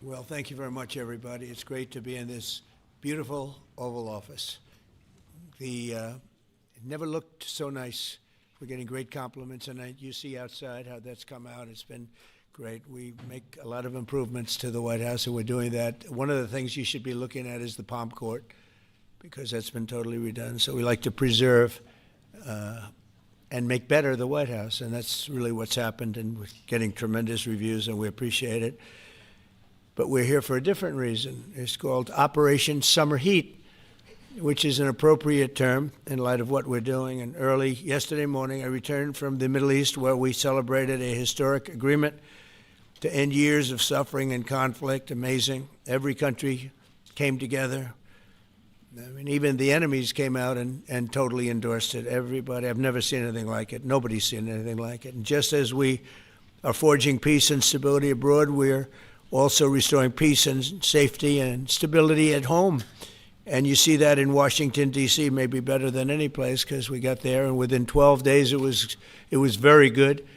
Well, thank you very much, everybody. It's great to be in this beautiful Oval Office. It never looked so nice. We're getting great compliments, and you see outside how that's come out. It's been great. We make a lot of improvements to the White House, and we're doing that. One of the things you should be looking at is the Palm Court, because that's been totally redone. So we like to preserve and make better the White House, and that's really what's happened, and we're getting tremendous reviews, and we appreciate it. But we're here for a different reason. It's called Operation Summer Heat, which is an appropriate term in light of what we're doing. And early yesterday morning, I returned from the Middle East, where we celebrated a historic agreement to end years of suffering and conflict. Amazing. Every country came together. I mean, even the enemies came out and totally endorsed it. Everybody, I've never seen anything like it. Nobody's seen anything like it. And just as we are forging peace and stability abroad, we're also restoring peace and safety and stability at home. And you see that in Washington, D.C., maybe better than any place, because we got there, and within 12 days it was very good.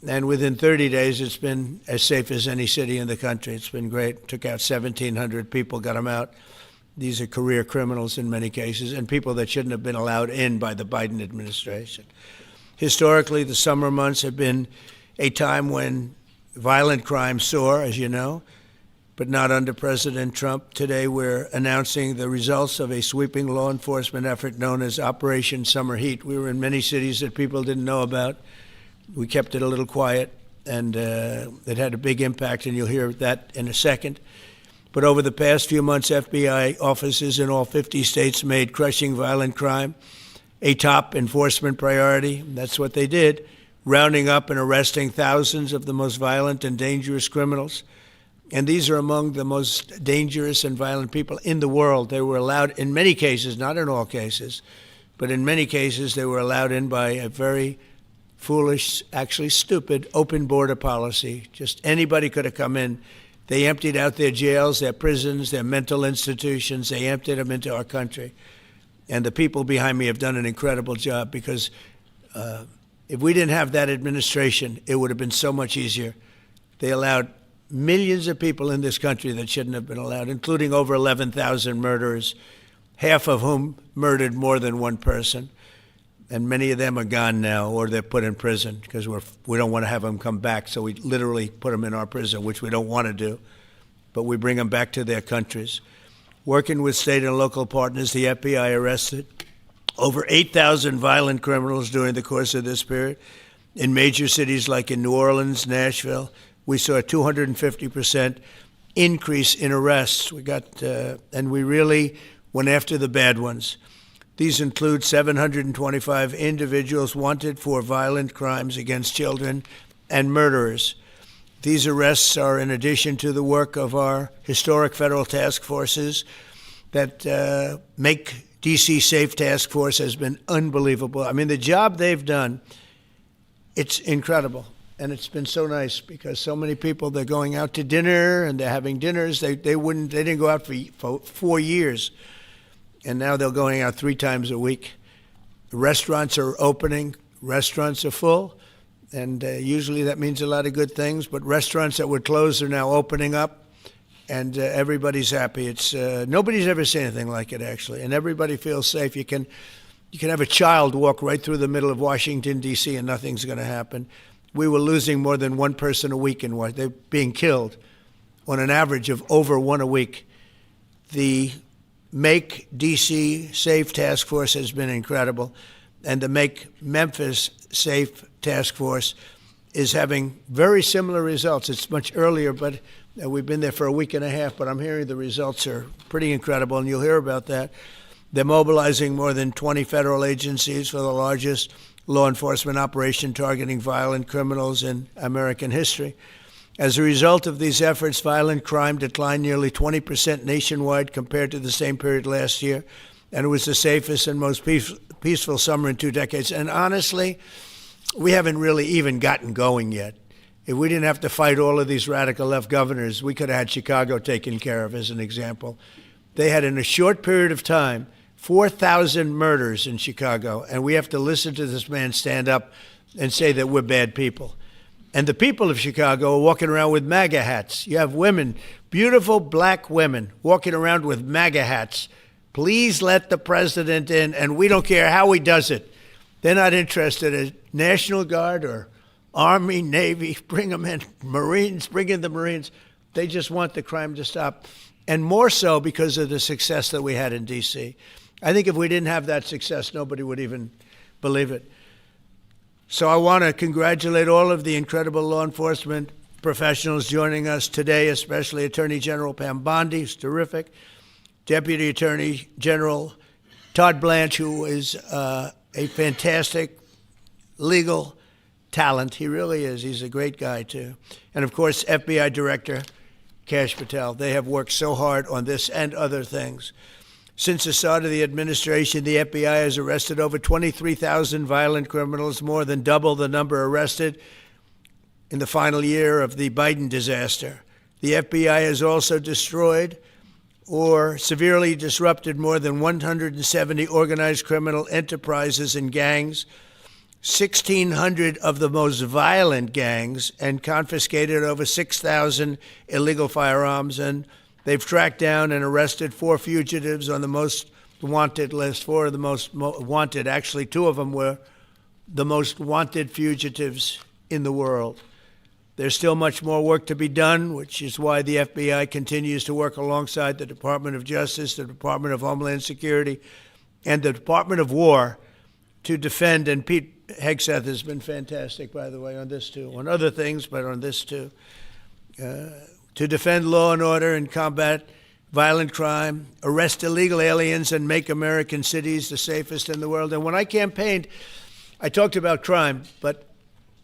And within 30 days, it's been as safe as any city in the country. It's been great. Took out 1,700 people, got them out. These are career criminals in many cases, and people that shouldn't have been allowed in by the Biden administration. Historically, the summer months have been a time when violent crime soar, as you know, but not under President Trump. Today, we're announcing the results of a sweeping law enforcement effort known as Operation Summer Heat. We were in many cities that people didn't know about. We kept it a little quiet, and it had a big impact, and you'll hear that in a second. But over the past few months, FBI offices in all 50 states made crushing violent crime a top enforcement priority. That's what they did, rounding up and arresting thousands of the most violent and dangerous criminals. And these are among the most dangerous and violent people in the world. They were allowed, in many cases, not in all cases, but in many cases, they were allowed in by a very foolish, actually stupid, open border policy. Just anybody could have come in. They emptied out their jails, their prisons, their mental institutions. They emptied them into our country. And the people behind me have done an incredible job, because if we didn't have that administration, it would have been so much easier. They allowed millions of people in this country that shouldn't have been allowed, including over 11,000 murderers, half of whom murdered more than one person. And many of them are gone now, or they're put in prison, because we don't want to have them come back. So we literally put them in our prison, which we don't want to do. But we bring them back to their countries. Working with state and local partners, the FBI arrested over 8,000 violent criminals during the course of this period. In major cities like in New Orleans, Nashville, we saw a 250% increase in arrests. And we really went after the bad ones. These include 725 individuals wanted for violent crimes against children and murderers. These arrests are in addition to the work of our historic federal task forces. That Make D.C. Safe Task Force has been unbelievable. I mean, the job they've done, it's incredible. And it's been so nice, because so many people, they're going out to dinner and they're having dinners. They didn't go out for 4 years. And now they're going out 3 times a week. Restaurants are opening. Restaurants are full. And usually that means a lot of good things. But restaurants that were closed are now opening up. And everybody's happy. It's nobody's ever seen anything like it, actually. And everybody feels safe. You can have a child walk right through the middle of Washington, D.C., and nothing's going to happen. We were losing more than one person a week in Washington. They're being killed on an average of over one a week. The Make D.C. Safe Task Force has been incredible. And the Make Memphis Safe Task Force is having very similar results. It's much earlier, but we've been there for a week and a half, but I'm hearing the results are pretty incredible, and you'll hear about that. They're mobilizing more than 20 federal agencies for the largest law enforcement operation targeting violent criminals in American history. As a result of these efforts, violent crime declined nearly 20% nationwide compared to the same period last year, and it was the safest and most peaceful summer in 2 decades. And honestly, we haven't really even gotten going yet. If we didn't have to fight all of these radical left governors, we could have had Chicago taken care of, as an example. They had, in a short period of time, 4,000 murders in Chicago, and we have to listen to this man stand up and say that we're bad people. And the people of Chicago are walking around with MAGA hats. You have women, beautiful black women, walking around with MAGA hats. Please let the president in, and we don't care how he does it. They're not interested in National Guard or Army, Navy, bring them in, Marines, bring in the Marines. They just want the crime to stop. And more so because of the success that we had in D.C. I think if we didn't have that success, nobody would even believe it. So I want to congratulate all of the incredible law enforcement professionals joining us today, especially Attorney General Pam Bondi, who's terrific, Deputy Attorney General Todd Blanche, who is a fantastic legal talent. He really is. He's a great guy, too. And, of course, FBI Director Kash Patel. They have worked so hard on this and other things. Since the start of the administration, the FBI has arrested over 23,000 violent criminals, more than double the number arrested in the final year of the Biden disaster. The FBI has also destroyed or severely disrupted more than 170 organized criminal enterprises and gangs, 1,600 of the most violent gangs, and confiscated over 6,000 illegal firearms. And they've tracked down and arrested 4 fugitives on the most wanted list, 4 of the most wanted. Actually, 2 of them were the most wanted fugitives in the world. There's still much more work to be done, which is why the FBI continues to work alongside the Department of Justice, the Department of Homeland Security, and the Department of War to defend. And Pete Hegseth has been fantastic, by the way, on this too, on other things, but on this too. To defend law and order and combat violent crime, arrest illegal aliens, and make American cities the safest in the world. And when I campaigned, I talked about crime, but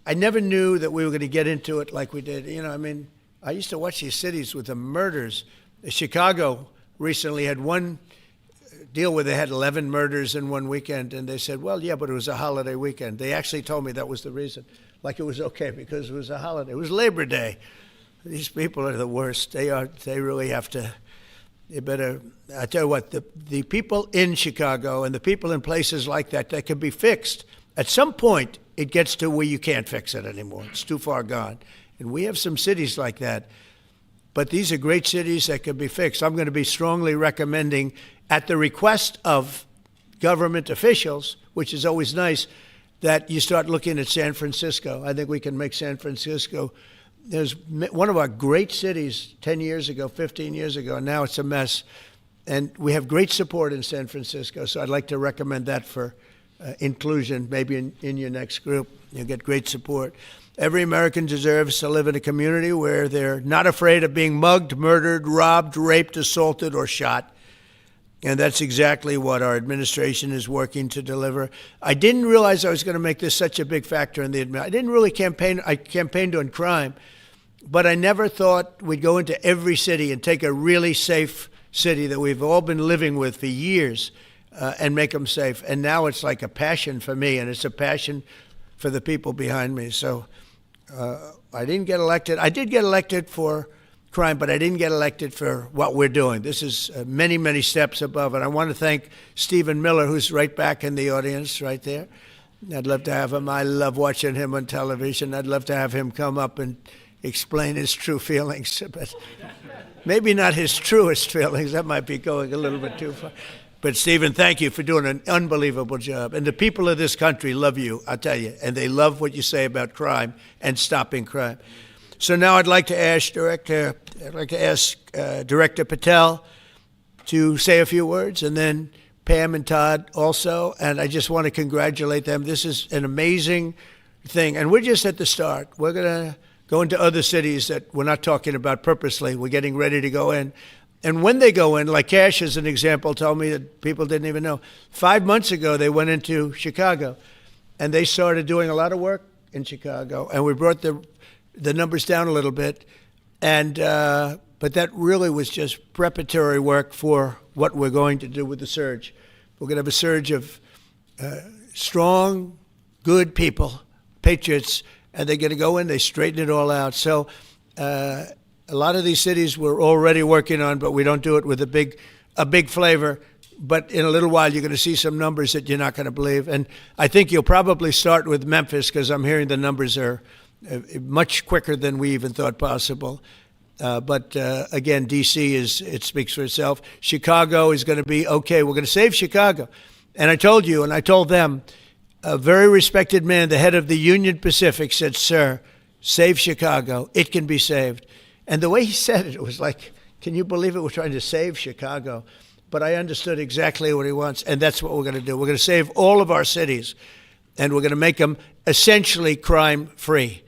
I never knew that we were going to get into it like we did. You know, I mean, I used to watch these cities with the murders. Chicago recently had one deal where they had 11 murders in one weekend, and they said, well, yeah, but it was a holiday weekend. They actually told me that was the reason, like it was okay because it was a holiday. It was Labor Day. These people are the worst. They really have to, they better, I tell you what, the people in Chicago and the people in places like that can be fixed. At some point, it gets to where you can't fix it anymore. It's too far gone. And we have some cities like that. But these are great cities that can be fixed. I'm going to be strongly recommending, at the request of government officials, which is always nice, that you start looking at San Francisco. I think we can make San Francisco. There's one of our great cities 10 years ago, 15 years ago, and now it's a mess. And we have great support in San Francisco, so I'd like to recommend that for inclusion, maybe in your next group. You'll get great support. Every American deserves to live in a community where they're not afraid of being mugged, murdered, robbed, raped, assaulted, or shot. And that's exactly what our administration is working to deliver. I didn't realize I was going to make this such a big factor in the administration. I didn't really campaign. I campaigned on crime, but I never thought we'd go into every city and take a really safe city that we've all been living with for years and make them safe. And now it's like a passion for me, and it's a passion for the people behind me. So I didn't get elected. I did get elected for crime, but I didn't get elected for what we're doing. This is many, many steps above. And I want to thank Stephen Miller, who's right back in the audience right there. I'd love to have him. I love watching him on television. I'd love to have him come up and explain his true feelings, but maybe not his truest feelings. That might be going a little bit too far. But, Stephen, thank you for doing an unbelievable job. And the people of this country love you, I'll tell you, and they love what you say about crime and stopping crime. So now I'd like to ask Director Patel to say a few words, and then Pam and Todd also. And I just want to congratulate them. This is an amazing thing. And we're just at the start. We're going to go into other cities that we're not talking about purposely. We're getting ready to go in. And when they go in, like Kash as an example told me that people didn't even know. 5 months ago, they went into Chicago, and they started doing a lot of work in Chicago. And we brought the numbers down a little bit. And but that really was just preparatory work for what we're going to do with the surge. We're going to have a surge of strong, good people, patriots, and they're going to go in, they straighten it all out. So a lot of these cities we're already working on, but we don't do it with a big flavor. But in a little while, you're going to see some numbers that you're not going to believe. And I think you'll probably start with Memphis, because I'm hearing the numbers are much quicker than we even thought possible. But again, D.C. it speaks for itself. Chicago is going to be okay. We're going to save Chicago. And I told you, and I told them, a very respected man, the head of the Union Pacific, said, "Sir, save Chicago. It can be saved." And the way he said it, it was like, can you believe it? We're trying to save Chicago. But I understood exactly what he wants, and that's what we're going to do. We're going to save all of our cities, and we're going to make them essentially crime-free,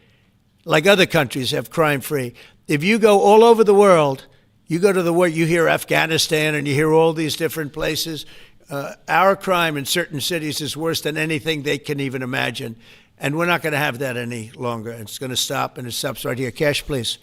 like other countries have crime-free. If you go all over the world, you go to the world, you hear Afghanistan and you hear all these different places. Our crime in certain cities is worse than anything they can even imagine. And we're not going to have that any longer. It's going to stop, and it stops right here. Kash, please.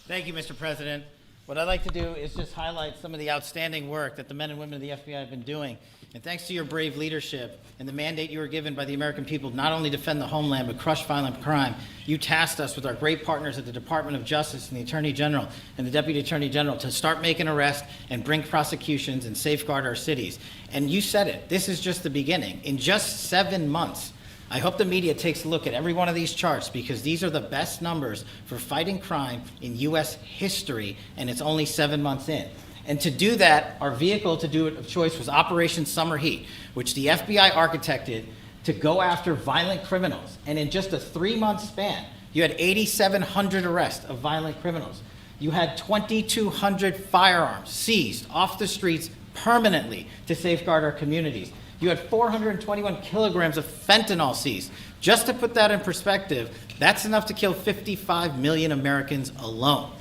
Thank you, Mr. President. What I'd like to do is just highlight some of the outstanding work that the men and women of the FBI have been doing. And thanks to your brave leadership and the mandate you were given by the American people to not only defend the homeland but crush violent crime, you tasked us with our great partners at the Department of Justice and the Attorney General and the Deputy Attorney General to start making arrests and bring prosecutions and safeguard our cities. And you said it, this is just the beginning. In just 7 months, I hope the media takes a look at every one of these charts because these are the best numbers for fighting crime in U.S. history, and it's only 7 months in. And to do that, our vehicle to do it of choice was Operation Summer Heat, which the FBI architected to go after violent criminals. And in just a 3-month span, you had 8,700 arrests of violent criminals. You had 2,200 firearms seized off the streets permanently to safeguard our communities. You had 421 kilograms of fentanyl seized. Just to put that in perspective, that's enough to kill 55 million Americans alone.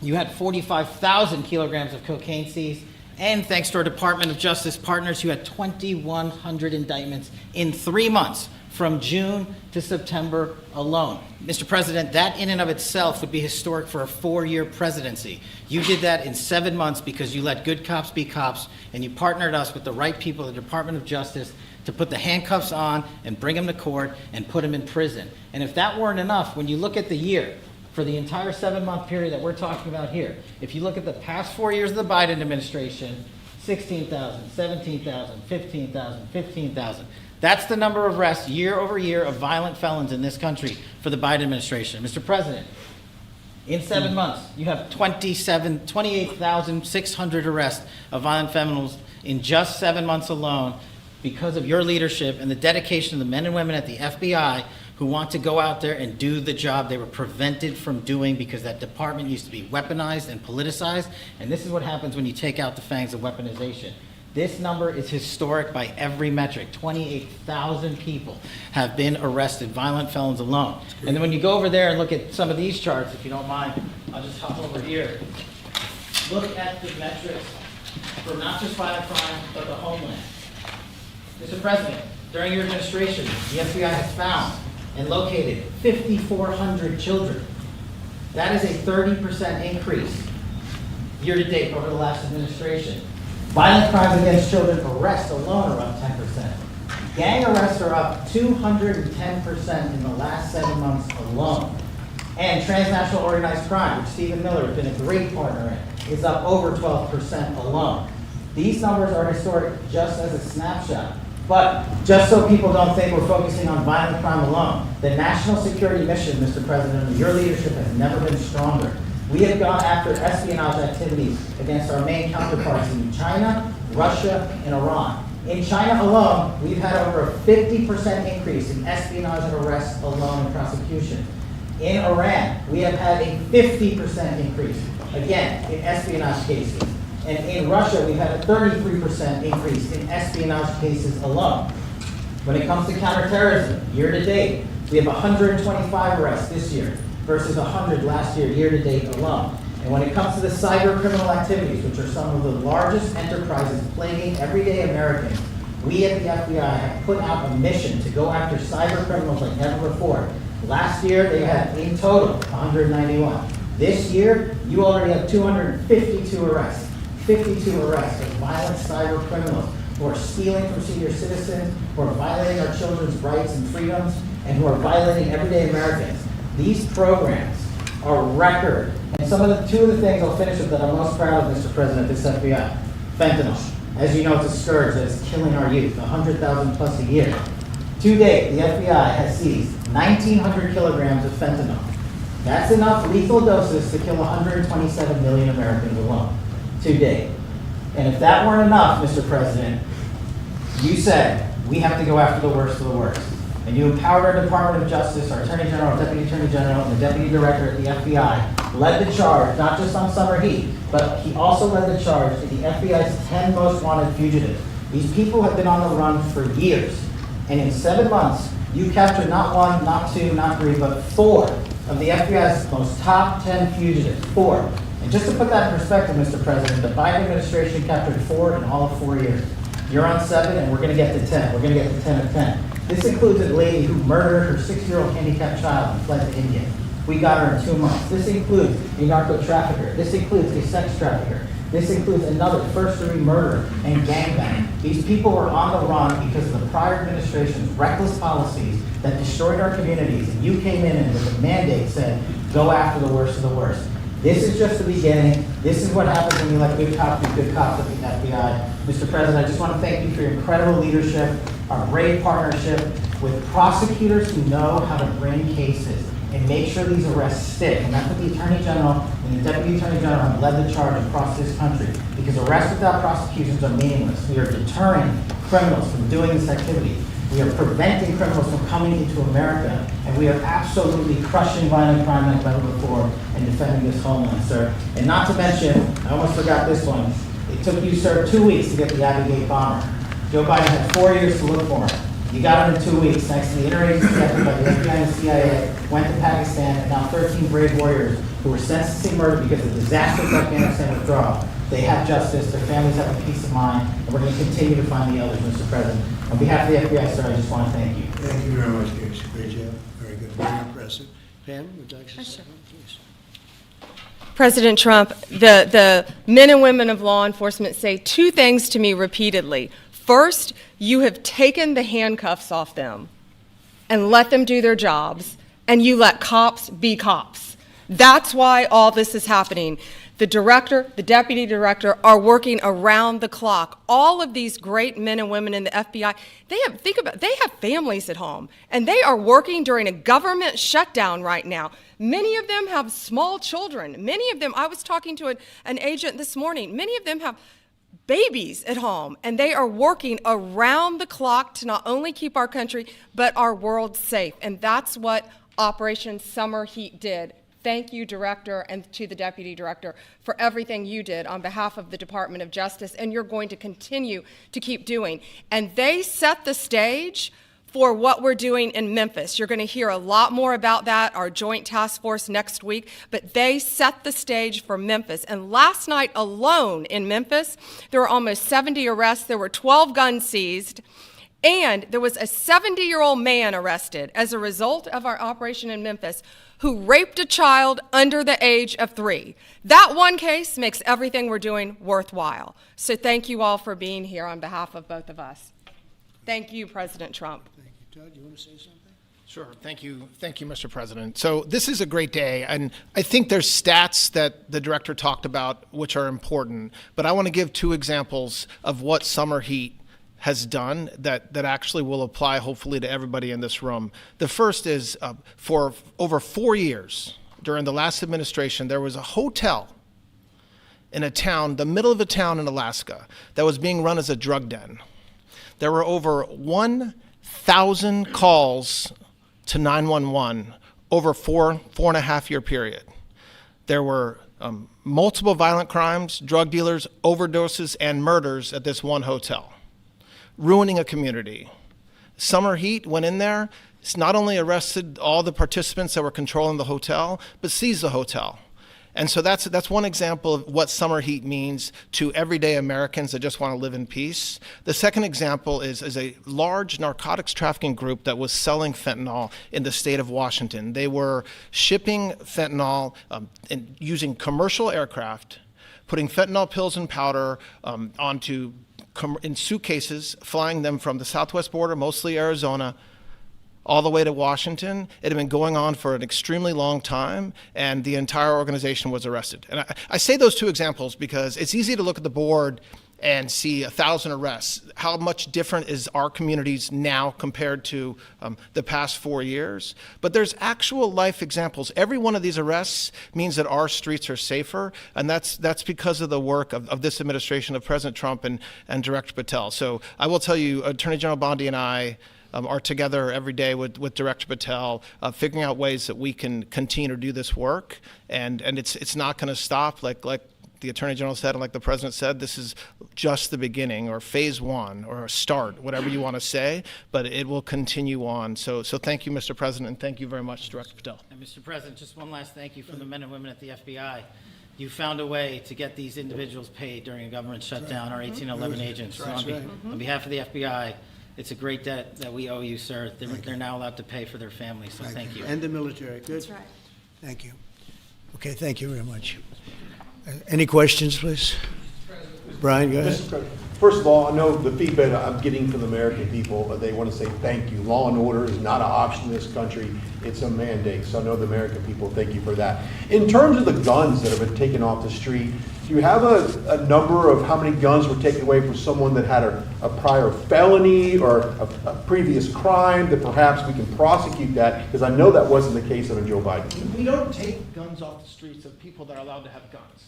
You had 45,000 kilograms of cocaine seized, and thanks to our Department of Justice partners, you had 2,100 indictments in 3 months, from June to September alone. Mr. President, that in and of itself would be historic for a 4-year presidency. You did that in 7 months because you let good cops be cops, and you partnered us with the right people at the Department of Justice to put the handcuffs on and bring them to court and put them in prison. And if that weren't enough, when you look at the year, for the entire 7-month period that we're talking about here, if you look at the past 4 years of the Biden administration, 16,000, 17,000, 15,000, 15,000. That's the number of arrests year over year of violent felons in this country for the Biden administration. Mr. President, in 7 months, you have 28,600 arrests of violent felons in just 7 months alone because of your leadership and the dedication of the men and women at the FBI who want to go out there and do the job they were prevented from doing because that department used to be weaponized and politicized. And this is what happens when you take out the fangs of weaponization. This number is historic by every metric. 28,000 people have been arrested, violent felons alone. And then when you go over there and look at some of these charts, if you don't mind, I'll just hop over here. Look at the metrics for not just violent crime, but the homeland. Mr. President, during your administration, the FBI has found and located 5,400 children. That is a 30% increase year to date over the last administration. Violent crimes against children arrests alone are up 10%. Gang arrests are up 210% in the last 7 months alone. And transnational organized crime, which Stephen Miller has been a great partner in, is up over 12% alone. These numbers are historic just as a snapshot. But just so people don't think we're focusing on violent crime alone, the national security mission, Mr. President, under your leadership has never been stronger. We have gone after espionage activities against our main counterparts in China, Russia, and Iran. In China alone, we've had over a 50% increase in espionage and arrests alone in prosecution. In Iran, we have had a 50% increase, again, in espionage cases. And in Russia, we've had a 33% increase in espionage cases alone. When it comes to counterterrorism, year to date, we have 125 arrests this year versus 100 last year, year to date alone. And when it comes to the cyber criminal activities, which are some of the largest enterprises plaguing everyday Americans, we at the FBI have put out a mission to go after cyber criminals like never before. Last year, they had in total 191. This year, you already have 252 arrests. 52 arrests of violent cyber criminals who are stealing from senior citizens, who are violating our children's rights and freedoms, and who are violating everyday Americans. These programs are record. And two of the things I'll finish with that I'm most proud of, Mr. President, this FBI. Fentanyl. As you know, it's a scourge that is killing our youth, 100,000 plus a year. To date, the FBI has seized 1,900 kilograms of fentanyl. That's enough lethal doses to kill 127 million Americans alone, to date. And if that weren't enough, Mr. President, you said we have to go after the worst of the worst. And you empowered our Department of Justice, our Attorney General, Deputy Attorney General, and the Deputy Director at the FBI led the charge, not just on summer heat, but he also led the charge to the FBI's 10 most wanted fugitives. These people have been on the run for years. And in 7 months, you captured not 1, not 2, not 3, but 4 of the FBI's most top 10 fugitives. 4. And just to put that in perspective, Mr. President, the Biden administration captured 4 in all of 4 years. You're on 7, and we're going to get to 10. We're going to get to 10 of 10. This includes a lady who murdered her 6-year-old handicapped child and fled to India. We got her in 2 months. This includes a narco trafficker. This includes a sex trafficker. This includes another first-degree murderer and gangbang. These people were on the run because of the prior administration's reckless policies that destroyed our communities, and you came in and with a mandate said, go after the worst of the worst. This is just the beginning. This is what happens when you let good cops be good cops at the FBI. Mr. President, I just want to thank you for your incredible leadership, our brave partnership with prosecutors who know how to bring cases and make sure these arrests stick. And that's what the Attorney General and the Deputy Attorney General have led the charge across this country. Because arrests without prosecutions are meaningless. We are deterring criminals from doing this activity. We are preventing criminals from coming into America, and we are absolutely crushing violent crime like never before and defending this homeland, sir. And not to mention, I almost forgot this one. It took you, sir, 2 weeks to get the Abbey Gate bomber. Joe Biden had 4 years to look for him. You got him in 2 weeks, thanks to the interagency effort by the FBI and the CIA, went to Pakistan, and now 13 brave warriors who were sentenced to murder because of disastrous Afghanistan withdrawal. They have justice, their families have a peace of mind, and we're going to continue to find the others, Mr. President. On behalf of the FBI, sir, I just want to thank you. Thank you very much, Kash. Great job. Very good. Very impressive. Pam, would you like to say something, please? President Trump, the men and women of law enforcement say 2 things to me repeatedly. First, you have taken the handcuffs off them and let them do their jobs, and you let cops be cops. That's why all this is happening. The director, the deputy director are working around the clock. All of these great men and women in the FBI, they have families at home, and they are working during a government shutdown right now. Many of them have small children. Many of them, I was talking to an agent this morning, many of them have babies at home, and they are working around the clock to not only keep our country, but our world safe. And that's what Operation Summer Heat did. Thank you, Director, and to the Deputy Director for everything you did on behalf of the Department of Justice, and you're going to continue to keep doing. And they set the stage for what we're doing in Memphis. You're going to hear a lot more about that, our joint task force next week, but they set the stage for Memphis. And last night alone in Memphis, there were almost 70 arrests. There were 12 guns seized. And there was a 70-year-old man arrested as a result of our operation in Memphis who raped a child under the age of 3. That one case makes everything we're doing worthwhile. So thank you all for being here on behalf of both of us. Thank you, President Trump. Thank you. Todd, you want to say something? Sure. Thank you, Mr. President. So this is a great day, and I think there's stats that the director talked about which are important, but I want to give 2 examples of what summer heat has done that actually will apply hopefully to everybody in this room. The first is for over 4 years during the last administration, there was a hotel in a town, the middle of a town in Alaska, that was being run as a drug den. There were over 1,000 calls to 911 over four and a half year period. There were multiple violent crimes, drug dealers, overdoses, and murders at this one hotel, ruining a community. Summer Heat went in there. It's not only arrested all the participants that were controlling the hotel, but seized the hotel. And so that's one example of what summer heat means to everyday Americans that just want to live in peace. The second example is a large narcotics trafficking group that was selling fentanyl in the state of Washington. They were shipping fentanyl and using commercial aircraft, putting fentanyl pills and powder onto in suitcases, flying them from the southwest border, mostly Arizona, all the way to Washington. It had been going on for an extremely long time, and the entire organization was arrested. And I say those 2 examples because it's easy to look at the board and see 1,000 arrests, how much different is our communities now compared to the past 4 years? But there's actual life examples. Every one of these arrests means that our streets are safer, and that's because of the work of this administration, of President Trump and Director Patel. So I will tell you, Attorney General Bondi and I are together every day with Director Patel, figuring out ways that we can continue to do this work, and it's not going to stop. Like the Attorney General said, and like the President said, this is just the beginning, or phase one, or a start, whatever you want to say, but it will continue on. So thank you, Mr. President, and thank you very much, Director Patel. And Mr. President, just one last thank you from the men and women at the FBI. You found a way to get these individuals paid during a government shutdown, our 1811 agents. So on behalf of the FBI, it's a great debt that we owe you, sir. They're now allowed to pay for their families, so thank you. And the military. Good. That's right. Thank you. Okay, thank you very much. Any questions, please? Brian, go ahead. Mr. President, first of all, I know the feedback I'm getting from the American people, they want to say thank you. Law and order is not an option in this country. It's a mandate. So I know the American people thank you for that. In terms of the guns that have been taken off the street, do you have a number of how many guns were taken away from someone that had a prior felony or a previous crime that perhaps we can prosecute that? Because I know that wasn't the case of Joe Biden. We don't take guns off the streets of people that are allowed to have guns.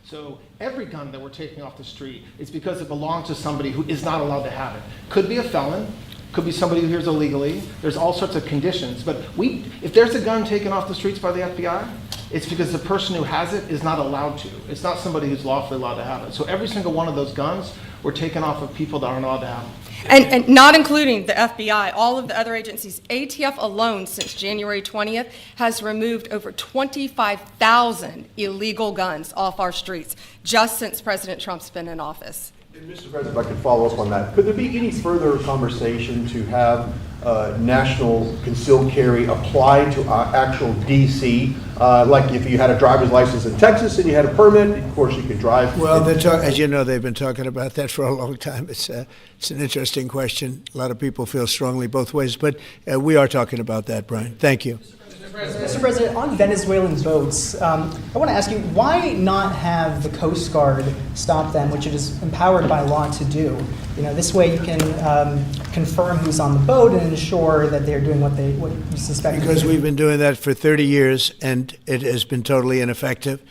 So every gun that we're taking off the street is because it belongs to somebody who is not allowed to have it. Could be a felon, could be somebody who hears illegally. There's all sorts of conditions. But if there's a gun taken off the streets by the FBI, it's because the person who has it is not allowed to. It's not somebody who's lawfully allowed to have it. So every single one of those guns were taken off of people that aren't allowed to have them. And not including the FBI, all of the other agencies. ATF alone, since January 20th, has removed over 25,000 illegal guns off our streets, just since President Trump's been in office. And Mr. President, if I could follow up on that, could there be any further conversation to have national concealed carry applied to actual DC? Like if you had a driver's license in Texas and you had a permit, of course you could drive. Well, as you know, they've been talking about that for a long time. It's an interesting question. A lot of people feel strongly both ways, but we are talking about that, Brian. Thank you. Mr. President, on Venezuelan boats, I want to ask you, why not have the Coast Guard stop them, which it is empowered by law to do? You know, this way you can confirm who's on the boat and ensure that they're doing what you suspect. Because we've been doing that for 30 years, and it has been totally ineffective.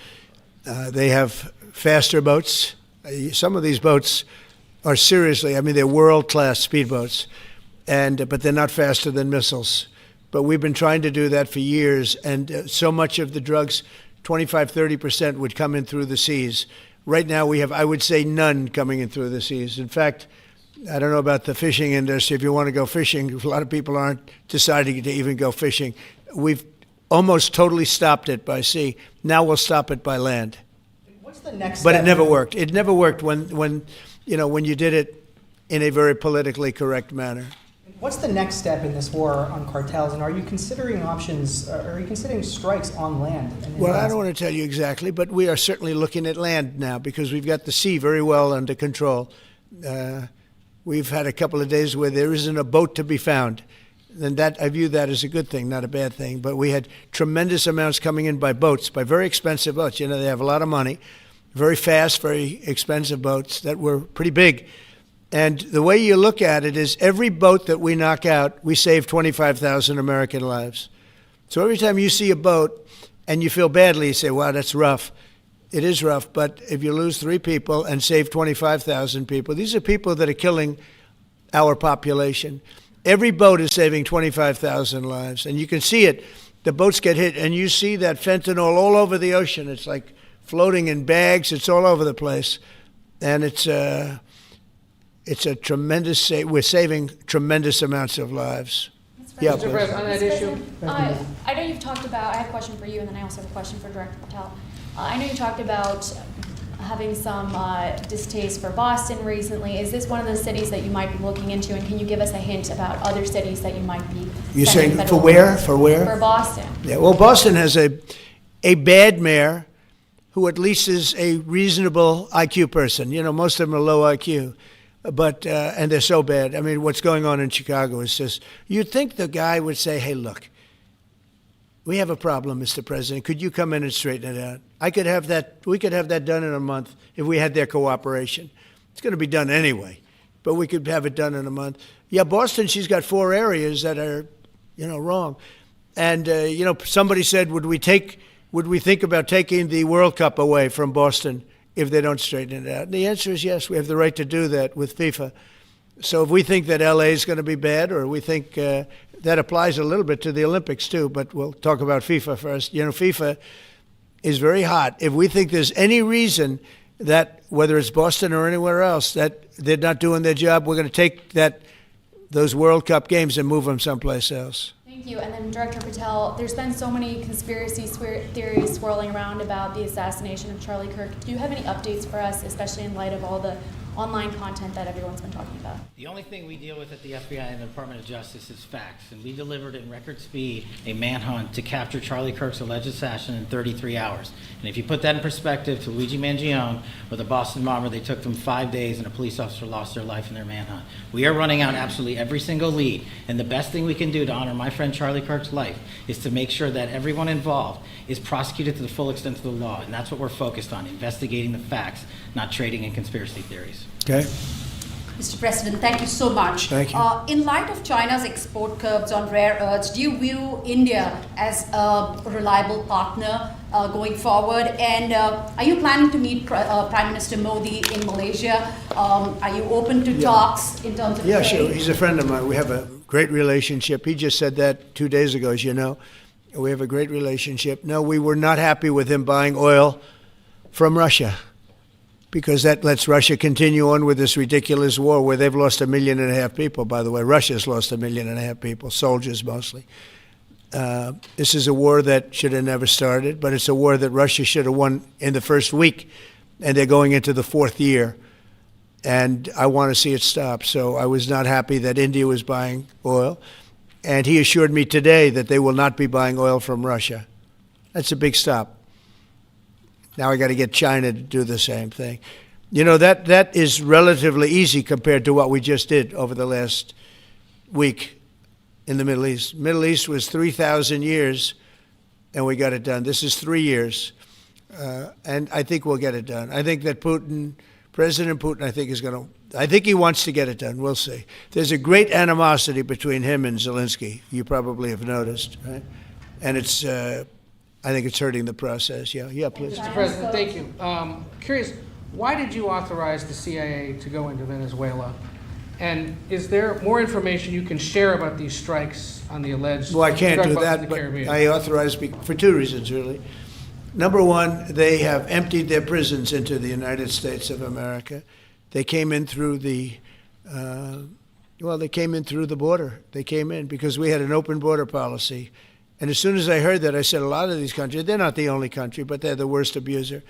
They have faster boats. Some of these boats are seriously, I mean, they're world-class speedboats, but they're not faster than missiles. But we've been trying to do that for years, and so much of the drugs, 25-30%, would come in through the seas. Right now we have, I would say, none coming in through the seas. In fact, I don't know about the fishing industry. If you want to go fishing, a lot of people aren't deciding to even go fishing. We've almost totally stopped it by sea. Now we'll stop it by land. What's the next step? But it never worked. It never worked when you did it in a very politically correct manner. What's the next step in this war on cartels, and are you considering options, are you considering strikes on land? Well, I don't want to tell you exactly, but we are certainly looking at land now because we've got the sea very well under control. We've had a couple of days where there isn't a boat to be found. And that, I view that as a good thing, not a bad thing. But we had tremendous amounts coming in by boats, by very expensive boats. You know, they have a lot of money, very fast, very expensive boats that were pretty big. And the way you look at it is every boat that we knock out, we save 25,000 American lives. So every time you see a boat and you feel badly, you say, wow, that's rough. It is rough, but if you lose 3 people and save 25,000 people, these are people that are killing our population. Every boat is saving 25,000 lives, and you can see it. The boats get hit, and you see that fentanyl all over the ocean. It's like floating in bags. It's all over the place, and it's a tremendous. We're saving tremendous amounts of lives. Yeah, Mr. President, on that issue. I know you've talked about, I have a question for you, and then I also have a question for Director Patel. I know you talked about having some distaste for Boston recently. Is this one of those cities that you might be looking into, and can you give us a hint about other cities that you might be? You're saying for where? For where? For Boston. Yeah, well, Boston has a bad mayor who at least is a reasonable IQ person. You know, most of them are low IQ. But, and they're so bad. I mean, what's going on in Chicago is just, you'd think the guy would say, hey, look, we have a problem, Mr. President. Could you come in and straighten it out? We could have that done in a month if we had their cooperation. It's going to be done anyway, but we could have it done in a month. Yeah, Boston, she's got 4 areas that are, wrong. And, somebody said, would we think about taking the World Cup away from Boston if they don't straighten it out? And the answer is yes, we have the right to do that with FIFA. So if we think that LA is going to be bad, or we think that applies a little bit to the Olympics too, but we'll talk about FIFA first. FIFA is very hot. If we think there's any reason that, whether it's Boston or anywhere else, that they're not doing their job, we're going to take those World Cup games and move them someplace else. Thank you. And then Director Patel, there's been so many conspiracy theories swirling around about the assassination of Charlie Kirk. Do you have any updates for us, especially in light of all the online content that everyone's been talking about? The only thing we deal with at the FBI and the Department of Justice is facts, and we delivered in record speed a manhunt to capture Charlie Kirk's alleged assassin in 33 hours. And if you put that in perspective to Luigi Mangione or the Boston bomber, they took them 5 days and a police officer lost their life in their manhunt. We are running out absolutely every single lead, and the best thing we can do to honor my friend Charlie Kirk's life is to make sure that everyone involved is prosecuted to the full extent of the law, and that's what we're focused on, investigating the facts, not trading in conspiracy theories. Okay? Mr. President, thank you so much. Thank you. In light of China's export curbs on rare earths, do you view India as a reliable partner going forward? And are you planning to meet Prime Minister Modi in Malaysia? Are you open to talks in terms of Yeah, trade? sure. He's a friend of mine. We have a great relationship. He just said that 2 days ago, as you know. We have a great relationship. No, we were not happy with him buying oil from Russia, because that lets Russia continue on with this ridiculous war where they've lost 1.5 million people, by the way. Russia's lost 1.5 million people, soldiers mostly. This is a war that should have never started, but it's a war that Russia should have won in the first week, and they're going into the 4th year. And I want to see it stop. So I was not happy that India was buying oil. And he assured me today that they will not be buying oil from Russia. That's a big stop. Now I got to get China to do the same thing. That is relatively easy compared to what we just did over the last week in the Middle East. Middle East was 3,000 years, and we got it done. This is 3 years, and I think we'll get it done. I think that President Putin, I think he wants to get it done. We'll see. There's a great animosity between him and Zelensky. You probably have noticed, right? And I think it's hurting the process. Yeah, please. Mr. President, thank you. Curious, why did you authorize the CIA to go into Venezuela? And is there more information you can share about these strikes on the alleged Well, I can't drug do busts in that, the but Caribbean? I authorized for 2 reasons, really. Number one, they have emptied their prisons into the United States of America. They came in through the border. They came in because we had an open border policy. And as soon as I heard that, I said, a lot of these countries, they're not the only country, but they're the worst abuser.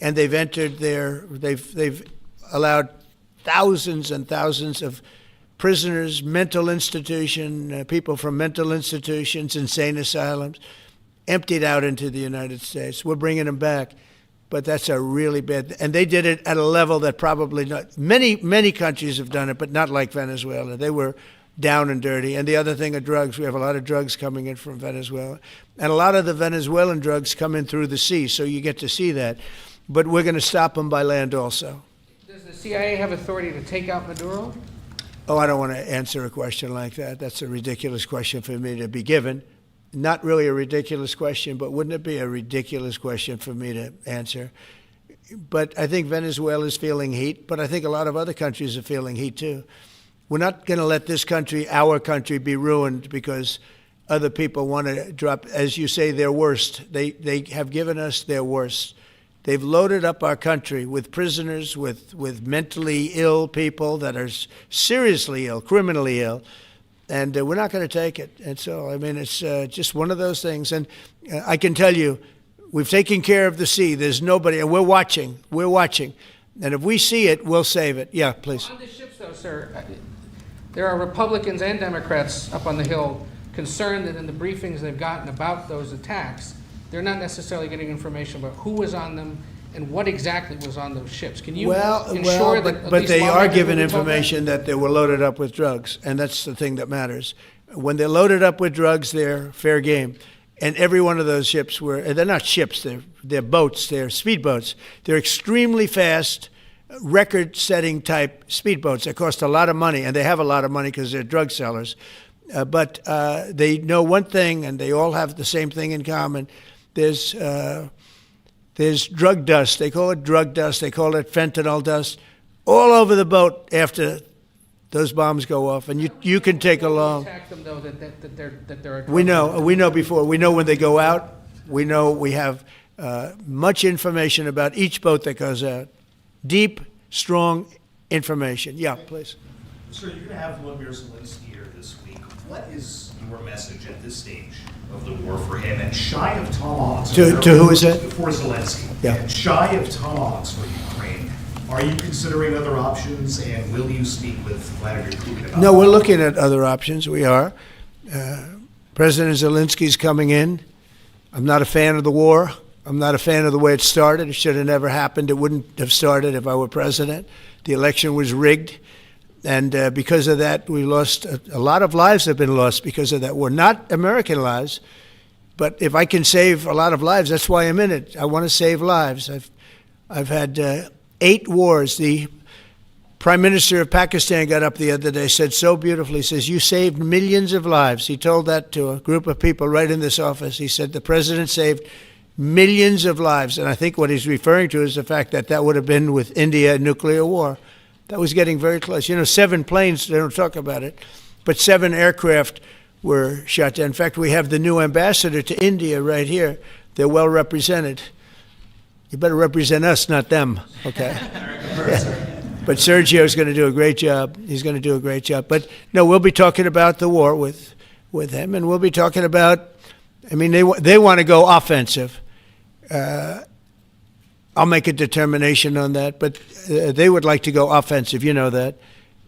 And they've entered they've allowed thousands and thousands of prisoners, mental institution, people from mental institutions, insane asylums, emptied out into the United States. We're bringing them back, but that's a really bad, and they did it at a level that probably not, many countries have done it, but not like Venezuela. They were down and dirty. And the other thing are drugs. We have a lot of drugs coming in from Venezuela. And a lot of the Venezuelan drugs come in through the sea, so you get to see that. But we're going to stop them by land also. Does the CIA have authority to take out Maduro? Oh, I don't want to answer a question like that. That's a ridiculous question for me to be given. Not really a ridiculous question, but wouldn't it be a ridiculous question for me to answer? But I think Venezuela is feeling heat, but I think a lot of other countries are feeling heat too. We're not going to let this country, our country, be ruined because other people want to drop, as you say, their worst. They have given us their worst. They've loaded up our country with prisoners, with mentally ill people that are seriously ill, criminally ill, and we're not going to take it. And so, I mean, it's just one of those things. And I can tell you, we've taken care of the sea. There's nobody, and we're watching. We're watching. And if we see it, we'll save it. Yeah, please. On the ships, though, sir, there are Republicans and Democrats up on the Hill concerned that in the briefings they've gotten about those attacks, they're not necessarily getting information about who was on them and what exactly was on those ships. Can you ensure that? But they are given information that they were loaded up with drugs, and that's the thing that matters. When they're loaded up with drugs, they're fair game. And every one of those ships they're not ships, they're boats, they're speedboats. They're extremely fast, record-setting type speedboats that cost a lot of money, and they have a lot of money because they're drug sellers. But they know one thing, and they all have the same thing in common. There's drug dust. They call it drug dust. They call it fentanyl dust all over the boat after those bombs go off. And you can take along. Attack them though that they're a drug We know before. We know when they go out. We know we have much information about each boat that goes out. Deep, strong information. Yeah, please. Sir, you're going to have Vladimir Zelensky here this week. What is your message at this stage of the war for him? And shy of tomahawks. To who is it? For Zelensky. Yeah. And shy of tomahawks for Ukraine. Are you considering other options, and will you speak with Vladimir Putin about No, we're looking at other options. We are. President Zelensky's coming in. I'm not a fan of the war. I'm not a fan of the way it started. It should have never happened. It wouldn't have started if I were president. The election was rigged. And because of that, we lost a lot of lives have been lost because of that war. Not American lives, but if I can save a lot of lives, that's why I'm in it. I want to save lives. I've had 8 wars. The Prime Minister of Pakistan got up the other day, said so beautifully, says, you saved millions of lives. He told that to a group of people right in this office. He said the president saved millions of lives. And I think what he's referring to is the fact that that would have been with India, nuclear war. That was getting very close. 7 planes, they don't talk about it, but 7 aircraft were shot down. In fact, we have the new ambassador to India right here. They're well represented. You better represent us, not them, okay? But Sergio's going to do a great job. He's going to do a great job. But no, we'll be talking about the war with him, and we'll be talking about, they want to go offensive. I'll make a determination on that, but they would like to go offensive, you know that,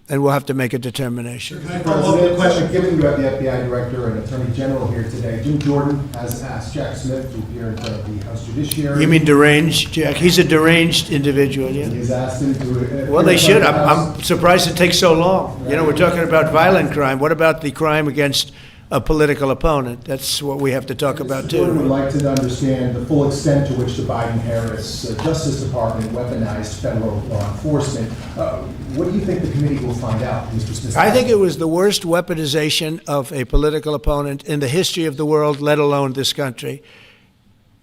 and we'll have to make a determination. Can I follow up the question? Given you have the FBI Director and Attorney General here today, Jim Jordan has asked Jack Smith to appear in front of the House Judiciary. You mean deranged, Jack? He's a deranged individual, yeah. He's asked him to Well, they should. I'm surprised it takes so long. We're talking about violent crime. What about the crime against a political opponent? That's what we have to talk about, too. Jordan would like to understand the full extent to which the Biden-Harris Justice Department weaponized federal law enforcement. What do you think the committee will find out, Mr. Smith? I think it was the worst weaponization of a political opponent in the history of the world, let alone this country.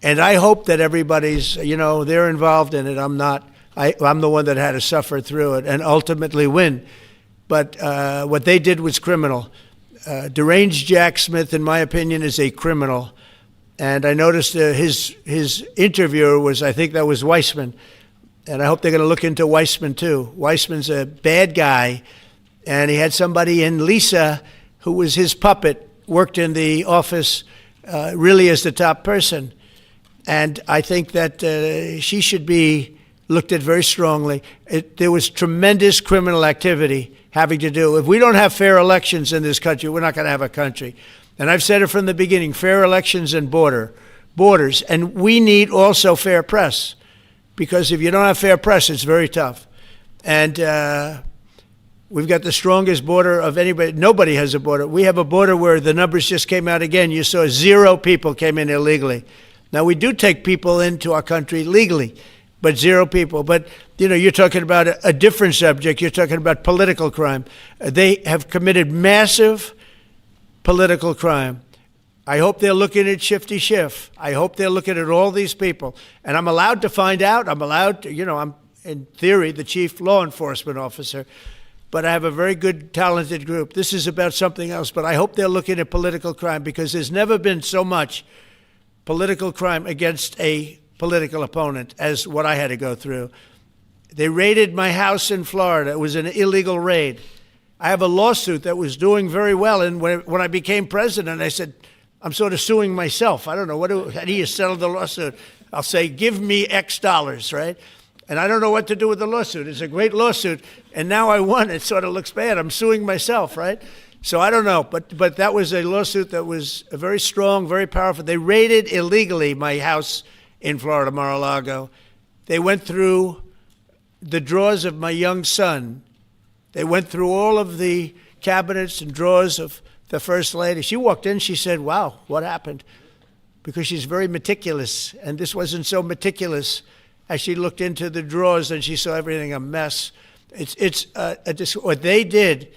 And I hope that everybody's, they're involved in it. I'm not. I'm the one that had to suffer through it and ultimately win. But what they did was criminal. Deranged Jack Smith, in my opinion, is a criminal. And I noticed his interviewer was, I think that was Weissman. And I hope they're going to look into Weissman, too. Weissman's a bad guy. And he had somebody in Lisa, who was his puppet, worked in the office really as the top person. And I think that she should be looked at very strongly. There was tremendous criminal activity having to do. If we don't have fair elections in this country, we're not going to have a country. And I've said it from the beginning, fair elections and borders. And we need also fair press, because if you don't have fair press, it's very tough. And we've got the strongest border of anybody. Nobody has a border. We have a border where the numbers just came out again. You saw 0 people came in illegally. Now, we do take people into our country legally, but 0 people. But, you're talking about a different subject. You're talking about political crime. They have committed massive political crime. I hope they're looking at Shifty Schiff. I hope they're looking at all these people. And I'm allowed to find out. I'm allowed to, I'm, in theory, the chief law enforcement officer. But I have a very good, talented group. This is about something else. But I hope they're looking at political crime, because there's never been so much political crime against a political opponent as what I had to go through. They raided my house in Florida. It was an illegal raid. I have a lawsuit that was doing very well. And when I became president, I said, I'm sort of suing myself. I don't know. How do you settle the lawsuit? I'll say, give me X dollars, right? And I don't know what to do with the lawsuit. It's a great lawsuit. And now I won. It sort of looks bad. I'm suing myself, right? So I don't know. But that was a lawsuit that was very strong, very powerful. They raided illegally my house in Florida, Mar-a-Lago. They went through the drawers of my young son. They went through all of the cabinets and drawers of the First Lady. She walked in, she said, wow, what happened? Because she's very meticulous, and this wasn't so meticulous as she looked into the drawers and she saw everything a mess. What they did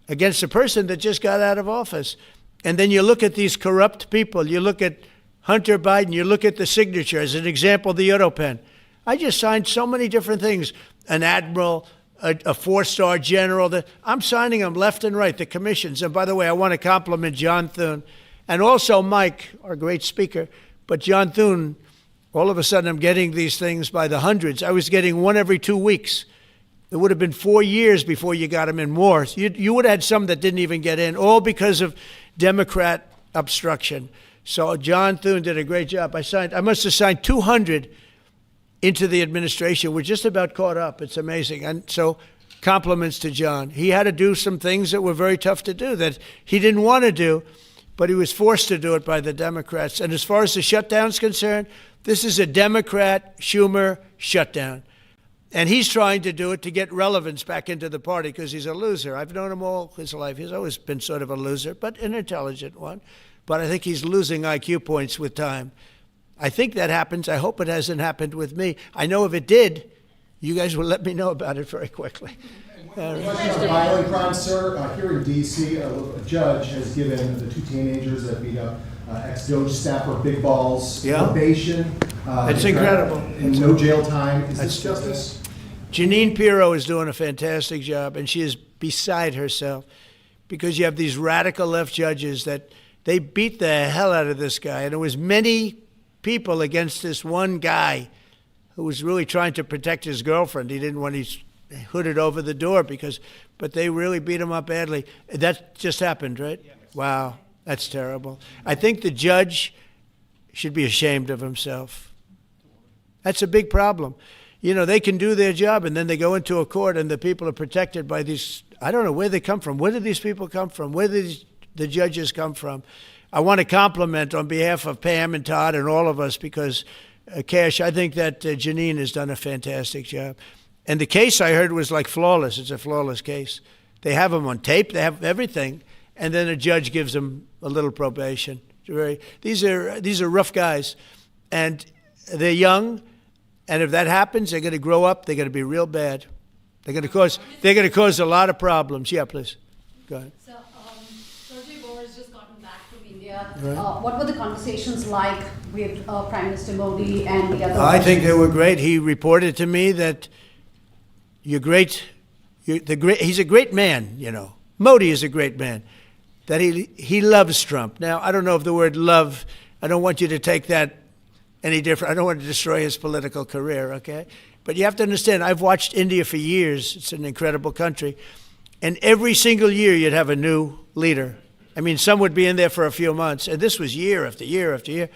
against a person that just got out of office. And then you look at these corrupt people. You look at Hunter Biden. You look at the signature. As an example, the Europen. I just signed so many different things. An admiral, a four-star general. I'm signing them left and right, the commissions. And by the way, I want to compliment John Thune and also Mike, our great speaker. But John Thune, all of a sudden I'm getting these things by the hundreds. I was getting one every 2 weeks. It would have been 4 years before you got them in more. You would have had some that didn't even get in, all because of Democrat obstruction. So John Thune did a great job. I must have signed 200 into the administration. We're just about caught up. It's amazing. And so compliments to John. He had to do some things that were very tough to do that he didn't want to do, but he was forced to do it by the Democrats. And as far as the shutdown's concerned, this is a Democrat Schumer shutdown. And he's trying to do it to get relevance back into the party because he's a loser. I've known him all his life. He's always been sort of a loser, but an intelligent one. But I think he's losing IQ points with time. I think that happens. I hope it hasn't happened with me. I know if it did, you guys will let me know about it very quickly. Question on violent crime, sir. Here in D.C., a judge has given the 2 teenagers that beat up ex-Doge staffer Big Balls probation. It's incredible. And no jail time. Is this justice? Jeanine Pirro is doing a fantastic job, and she is beside herself because you have these radical left judges that they beat the hell out of this guy. And there was many people against this one guy who was really trying to protect his girlfriend. He didn't want his hooded over the door but they really beat him up badly. That just happened, right? Yeah. Wow, that's terrible. I think the judge should be ashamed of himself. That's a big problem. You know, they can do their job and then they go into a court and the people are protected by these, I don't know where they come from. Where do these people come from? Where do the judges come from? I want to compliment on behalf of Pam and Todd and all of us because, Kash, I think that Jeanine has done a fantastic job. And the case I heard was like flawless. It's a flawless case. They have them on tape. They have everything. And then a judge gives them a little probation. These are rough guys. And they're young. And if that happens, they're going to grow up. They're going to be real bad. They're going to cause a lot of problems. Yeah, please. Go ahead. So, Sergey Bohr has just gotten back from India. Right. What were the conversations like with Prime Minister Modi and the other? I think they were great. He reported to me that he's a great man, you know. Modi is a great man. That he loves Trump. Now, I don't know if the word love, I don't want you to take that any different. I don't want to destroy his political career, okay? But you have to understand, I've watched India for years. It's an incredible country. And every single year you'd have a new leader. I mean, some would be in there for a few months. And this was year after year after year.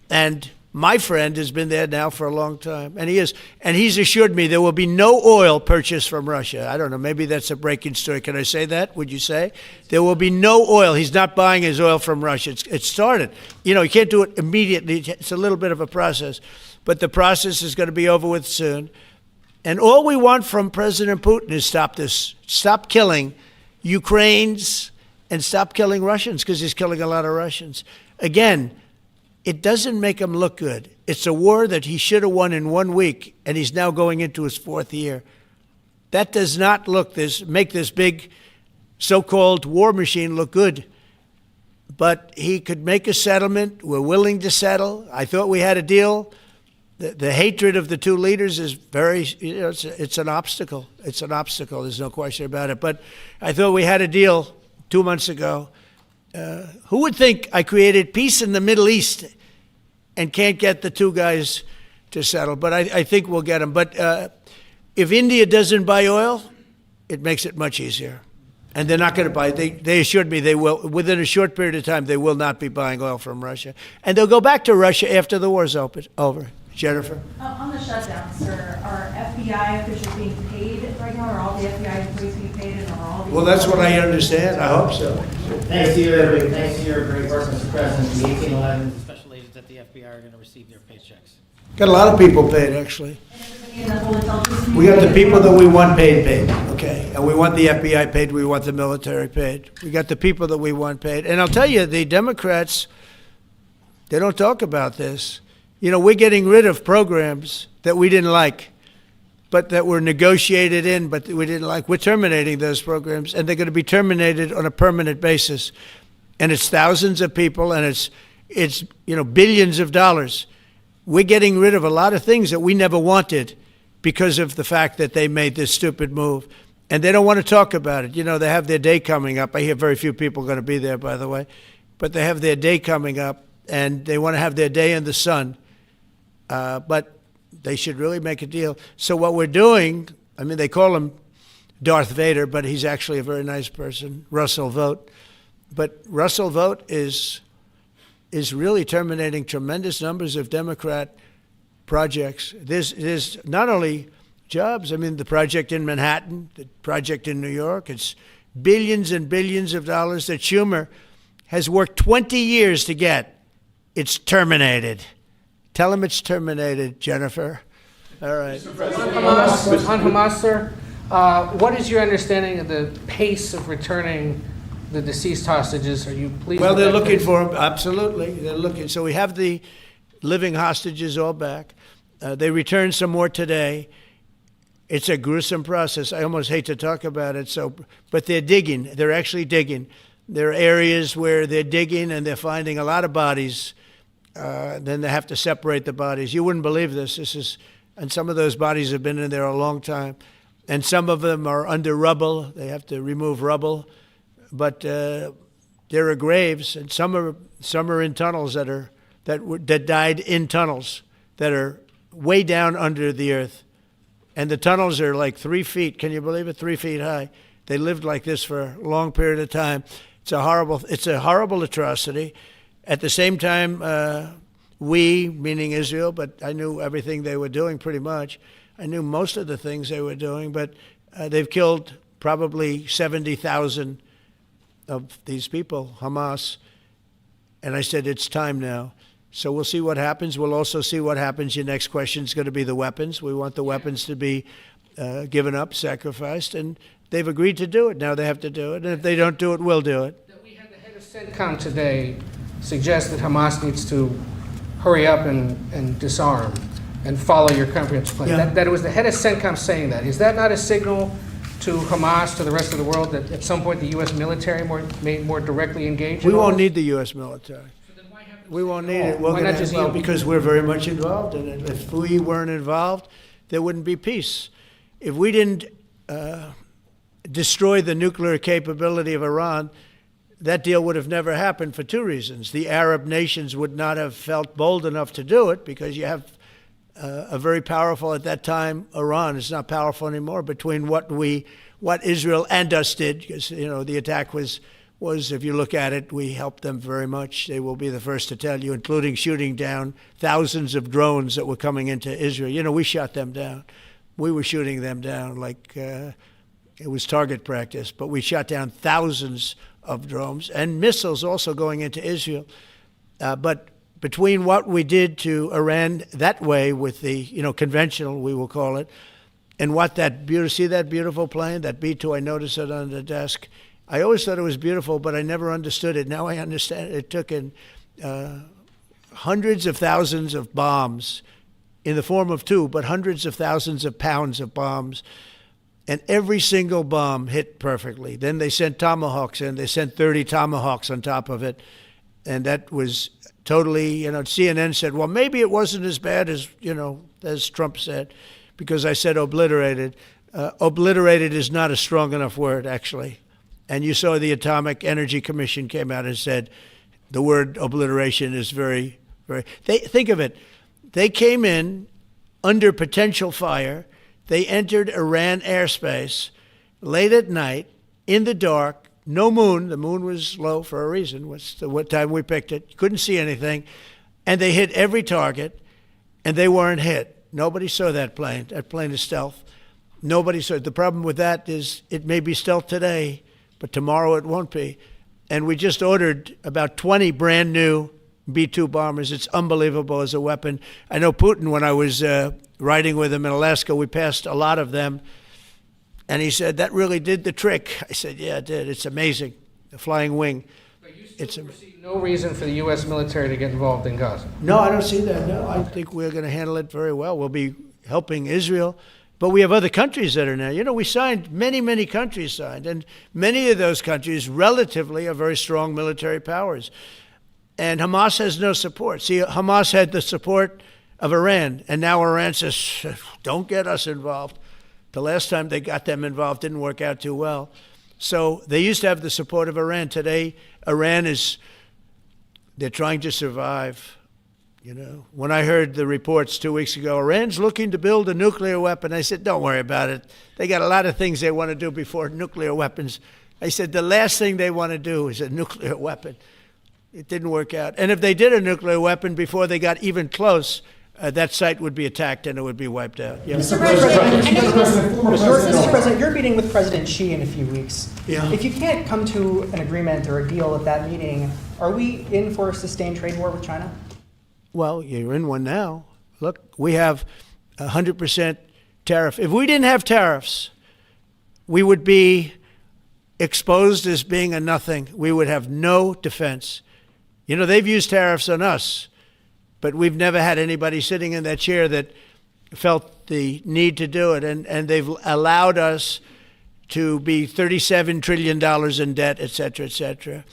And my friend has been there now for a long time. And he's assured me there will be no oil purchased from Russia. I don't know, maybe that's a breaking story. Can I say that? Would you say? There will be no oil. He's not buying his oil from Russia. It started. You know, you can't do it immediately. It's a little bit of a process. But the process is going to be over with soon. And all we want from President Putin is stop this. Stop killing Ukrainians and stop killing Russians because he's killing a lot of Russians. Again, it doesn't make him look good. It's a war that he should have won in 1 week, and he's now going into his 4th year. That does not make this big so-called war machine look good. But he could make a settlement. We're willing to settle. I thought we had a deal. The hatred of the two leaders is very, it's an obstacle. It's an obstacle. There's no question about it. But I thought we had a deal 2 months ago. Who would think I created peace in the Middle East and can't get the two guys to settle? But I think we'll get them. But if India doesn't buy oil, it makes it much easier. And they're not going to buy it. They assured me they will. Within a short period of time, they will not be buying oil from Russia. And they'll go back to Russia after the war's over. Jennifer? On the shutdown, sir, are FBI officials being paid right now? Are all the FBI employees being paid? And are all the Well, that's what I understand. I hope so. Thanks to your great work, Mr. President, the 1811 special agents at the FBI are going to receive their paychecks. Got a lot of people paid, actually. We got the people that we want paid, okay? And we want the FBI paid, we want the military paid. We got the people that we want paid. And I'll tell you, the Democrats, they don't talk about this. You know, we're getting rid of programs that we didn't like, but that were negotiated in, but we didn't like. We're terminating those programs, and they're going to be terminated on a permanent basis. And it's thousands of people, and it's billions of dollars. We're getting rid of a lot of things that we never wanted because of the fact that they made this stupid move. And they don't want to talk about it. They have their day coming up. I hear very few people are going to be there, by the way. But they have their day coming up, and they want to have their day in the sun. But they should really make a deal. So what we're doing, they call him Darth Vader, but he's actually a very nice person, Russell Vogt. But Russell Vogt is really terminating tremendous numbers of Democrat projects. There's not only jobs, the project in Manhattan, the project in New York, it's billions and billions of dollars that Schumer has worked 20 years to get. It's terminated. Tell him it's terminated, Jennifer. All right. On Hamas, sir, what is your understanding of the pace of returning the deceased hostages? Are you pleased? Well, with they're that looking pace? for them. Absolutely. They're looking. So we have the living hostages all back. They returned some more today. It's a gruesome process. I almost hate to talk about it. But they're digging. They're actually digging. There are areas where they're digging and they're finding a lot of bodies. Then they have to separate the bodies. You wouldn't believe this. And some of those bodies have been in there a long time. And some of them are under rubble. They have to remove rubble. But there are graves, and some are in tunnels that died in tunnels that are way down under the earth. And the tunnels are like 3 feet. Can you believe it? 3 feet high. They lived like this for a long period of time. It's a horrible atrocity. At the same time, we, meaning Israel, but I knew everything they were doing pretty much. I knew most of the things they were doing, but they've killed probably 70,000 of these people, Hamas. And I said, it's time now. So we'll see what happens. We'll also see what happens. Your next question is going to be the weapons. We want the weapons to be given up, sacrificed, and they've agreed to do it. Now they have to do it. And if they don't do it, we'll do it. We had the head of CENTCOM today suggest that Hamas needs to hurry up and disarm and follow your comprehensive plan. Yeah. That it was the head of CENTCOM saying that. Is that not a signal to Hamas, to the rest of the world, that at some point the U.S. military may more directly engage? We won't need the U.S. military. So then why have We won't need it. Why not just you? Because we're very much involved in it. If we weren't involved, there wouldn't be peace. If we didn't destroy the nuclear capability of Iran, that deal would have never happened for two reasons. The Arab nations would not have felt bold enough to do it because you have a very powerful, at that time, Iran. It's not powerful anymore between what Israel and us did, because, the attack was, if you look at it, we helped them very much. They will be the first to tell you, including shooting down thousands of drones that were coming into Israel. We shot them down. We were shooting them down like it was target practice, but we shot down thousands of drones and missiles also going into Israel. But between what we did to Iran that way with the, conventional, we will call it, and what see that beautiful plane, that B-2, I noticed it on the desk. I always thought it was beautiful, but I never understood it. Now I understand it. It took in hundreds of thousands of bombs in the form of two, but hundreds of thousands of pounds of bombs. And every single bomb hit perfectly. Then they sent Tomahawks in. They sent 30 Tomahawks on top of it. And that was totally, CNN said, well, maybe it wasn't as bad as Trump said, because I said obliterated. Obliterated is not a strong enough word, actually. And you saw the Atomic Energy Commission came out and said the word obliteration is very, very, think of it. They came in under potential fire. They entered Iran airspace late at night, in the dark, no moon. The moon was low for a reason. What time we picked it. Couldn't see anything. And they hit every target, and they weren't hit. Nobody saw that plane. That plane is stealth. Nobody saw it. The problem with that is it may be stealth today, but tomorrow it won't be. And we just ordered about 20 brand new B-2 bombers. It's unbelievable as a weapon. I know Putin, when I was riding with him in Alaska, we passed a lot of them. And he said, that really did the trick. I said, yeah, it did. It's amazing. The flying wing. But you still foresee no reason for the U.S. military to get involved in Gaza? No, I don't see that. No, I think we're going to handle it very well. We'll be helping Israel. But we have other countries that are now. You know, we signed, many countries signed, and many of those countries relatively are very strong military powers. And Hamas has no support. See, Hamas had the support of Iran, and now Iran says, don't get us involved. The last time they got them involved didn't work out too well. So they used to have the support of Iran. Today, Iran they're trying to survive. You know, when I heard the reports 2 weeks ago, Iran's looking to build a nuclear weapon, I said, don't worry about it. They got a lot of things they want to do before nuclear weapons. I said, the last thing they want to do is a nuclear weapon. It didn't work out. And if they did a nuclear weapon before they got even close, that site would be attacked and it would be wiped out. Yeah. Mr. President, you're meeting with President Xi in a few weeks. Yeah. If you can't come to an agreement or a deal at that meeting, are we in for a sustained trade war with China? Well, you're in one now. Look, we have 100% tariff. If we didn't have tariffs, we would be exposed as being a nothing. We would have no defense. You know, they've used tariffs on us, but we've never had anybody sitting in that chair that felt the need to do it. And they've allowed us to be $37 trillion in debt, et cetera, et cetera.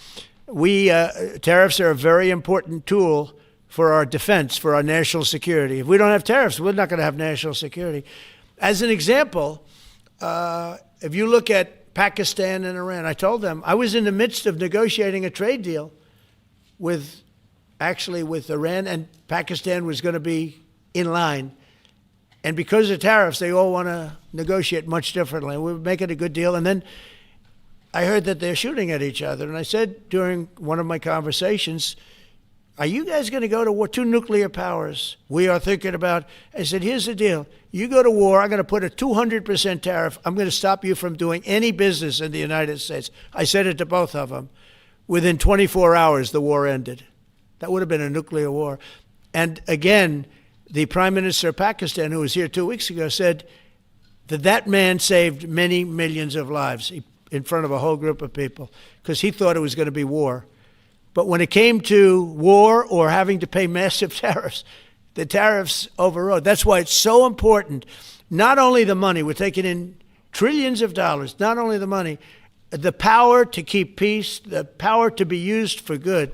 Tariffs are a very important tool for our defense, for our national security. If we don't have tariffs, we're not going to have national security. As an example, if you look at Pakistan and Iran, I told them I was in the midst of negotiating a trade deal with Iran, and Pakistan was going to be in line. And because of tariffs, they all want to negotiate much differently. We were making a good deal, and then I heard that they're shooting at each other. And I said during one of my conversations, are you guys going to go to war? Two nuclear powers. We are thinking about, I said, here's the deal. You go to war, I'm going to put a 200% tariff. I'm going to stop you from doing any business in the United States. I said it to both of them. Within 24 hours, the war ended. That would have been a nuclear war. And again, the Prime Minister of Pakistan, who was here 2 weeks ago, said that man saved many millions of lives in front of a whole group of people because he thought it was going to be war. But when it came to war or having to pay massive tariffs, the tariffs overrode. That's why it's so important. Not only the money, we're taking in trillions of dollars, not only the money, the power to keep peace, the power to be used for good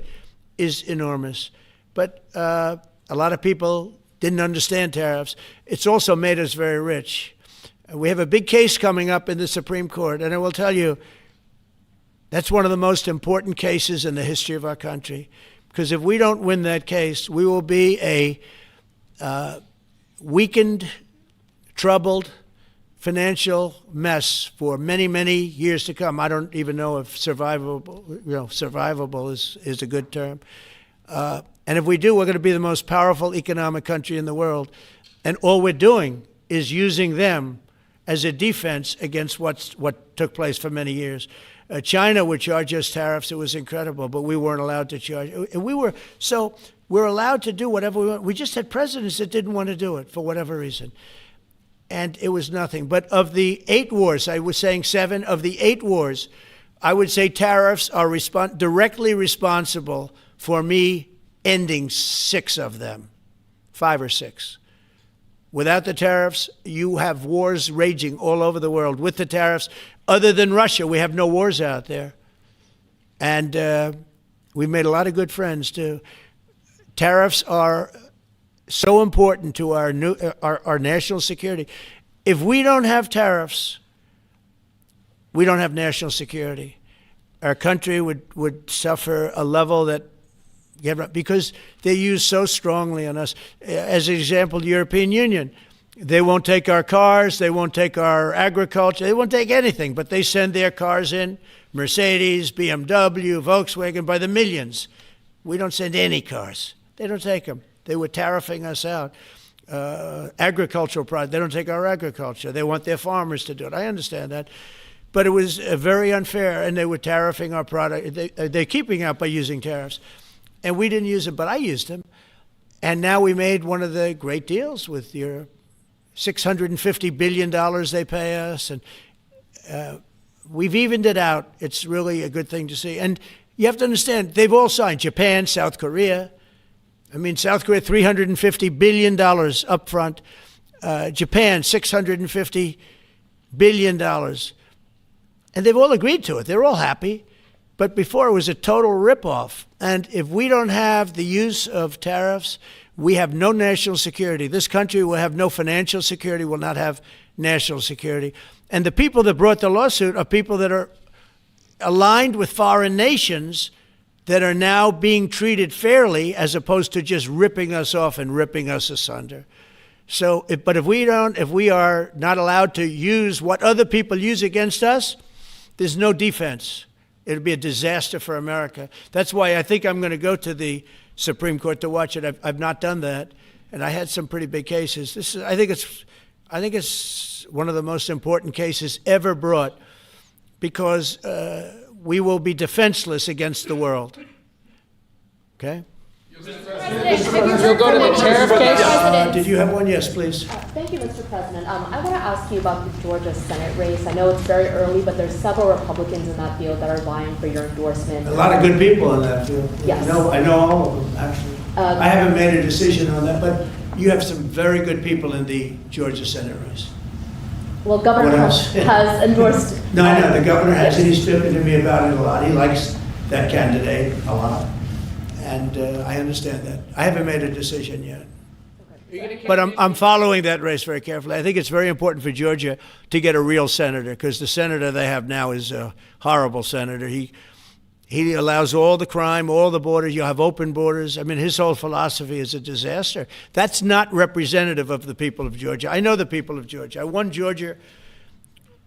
is enormous. But a lot of people didn't understand tariffs. It's also made us very rich. We have a big case coming up in the Supreme Court, and I will tell you, that's one of the most important cases in the history of our country. Because if we don't win that case, we will be a weakened, troubled, financial mess for many, many years to come. I don't even know if survivable is a good term. And if we do, we're going to be the most powerful economic country in the world. And all we're doing is using them as a defense against what took place for many years. China would charge us tariffs. It was incredible, but we weren't allowed to charge. And we're allowed to do whatever we want. We just had presidents that didn't want to do it for whatever reason. And it was nothing. But of the 8 wars, I was saying 7, of the 8 wars, I would say tariffs are directly responsible for me ending 6 of them, 5 or 6. Without the tariffs, you have wars raging all over the world. With the tariffs, other than Russia, we have no wars out there. And we've made a lot of good friends, too. Tariffs are so important to our national security. If we don't have tariffs, we don't have national security. Our country would suffer a level that, because they're used so strongly on us. As an example, the European Union, they won't take our cars, they won't take our agriculture, they won't take anything, but they send their cars in, Mercedes, BMW, Volkswagen, by the millions. We don't send any cars. They don't take them. They were tariffing us out. Agricultural products, they don't take our agriculture. They want their farmers to do it. I understand that. But it was very unfair, and they were tariffing our product. They're keeping out by using tariffs. And we didn't use them, but I used them. And now we made one of the great deals with your $650 billion they pay us. And we've evened it out. It's really a good thing to see. And you have to understand, they've all signed. Japan, South Korea. I mean, South Korea, $350 billion up front. Japan, $650 billion. And they've all agreed to it. They're all happy. But before, it was a total ripoff. And if we don't have the use of tariffs, we have no national security. This country will have no financial security, will not have national security. And the people that brought the lawsuit are people that are aligned with foreign nations that are now being treated fairly as opposed to just ripping us off and ripping us asunder. So, but if we are not allowed to use what other people use against us, there's no defense. It'll be a disaster for America. That's why I think I'm going to go to the Supreme Court to watch it. I've not done that, and I had some pretty big cases. I think it's one of the most important cases ever brought, because we will be defenseless against the world. Okay? You'll go to the tariff case? Did you have one? Yes, please. Thank you, Mr. President. I want to ask you about the Georgia Senate race. I know it's very early, but there's several Republicans in that field that are vying for your endorsement. A lot of good people in that field. Yes. I know all of them, actually. I haven't made a decision on that, but you have some very good people in the Georgia Senate race. Well, Governor What Trump else? has endorsed. No, I know, the governor has, and he's spoken to me about it a lot. He likes that candidate a lot, and I understand that. I haven't made a decision yet. But I'm following that race very carefully. I think it's very important for Georgia to get a real senator, because the senator they have now is a horrible senator. He allows all the crime, all the borders. You have open borders. I mean, his whole philosophy is a disaster. That's not representative of the people of Georgia. I know the people of Georgia. I won Georgia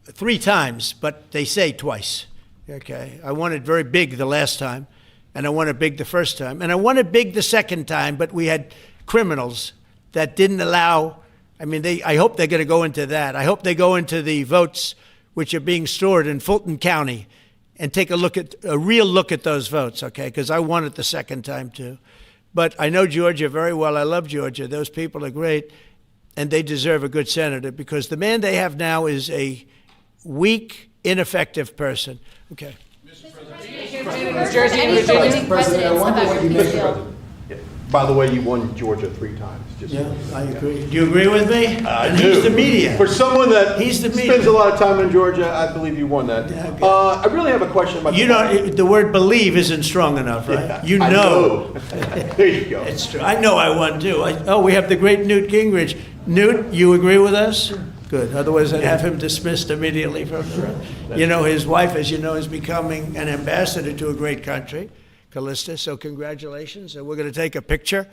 3 times, but they say twice. Okay, I won it very big the last time, and I won it big the first time, and I won it big the second time. But we had criminals that didn't allow. I mean, I hope they're going to go into that. I hope they go into the votes which are being stored in Fulton County and take a real look at those votes, okay? Because I won it the second time too. But I know Georgia very well. I love Georgia. Those people are great, and they deserve a good senator, because the man they have now is a weak, ineffective person. Okay. New Jersey and Virginia. President, I wonder what you make of By the way, you won Georgia 3 times. Just Yeah, I agree. Do you agree with me? I And do. he's the media. For someone that He's the spends media. a lot of time in Georgia, I believe you won that. Yeah, okay. I really have a question about You know, the word believe isn't strong enough, right? Yeah, You I know. there you go. It's true. I know I won too. We have the great Newt Gingrich. Newt, you agree with us? Good. Otherwise, I'd have him dismissed immediately from the room. You know, his wife, as you know, is becoming an ambassador to a great country, Callista. So congratulations. And we're going to take a picture.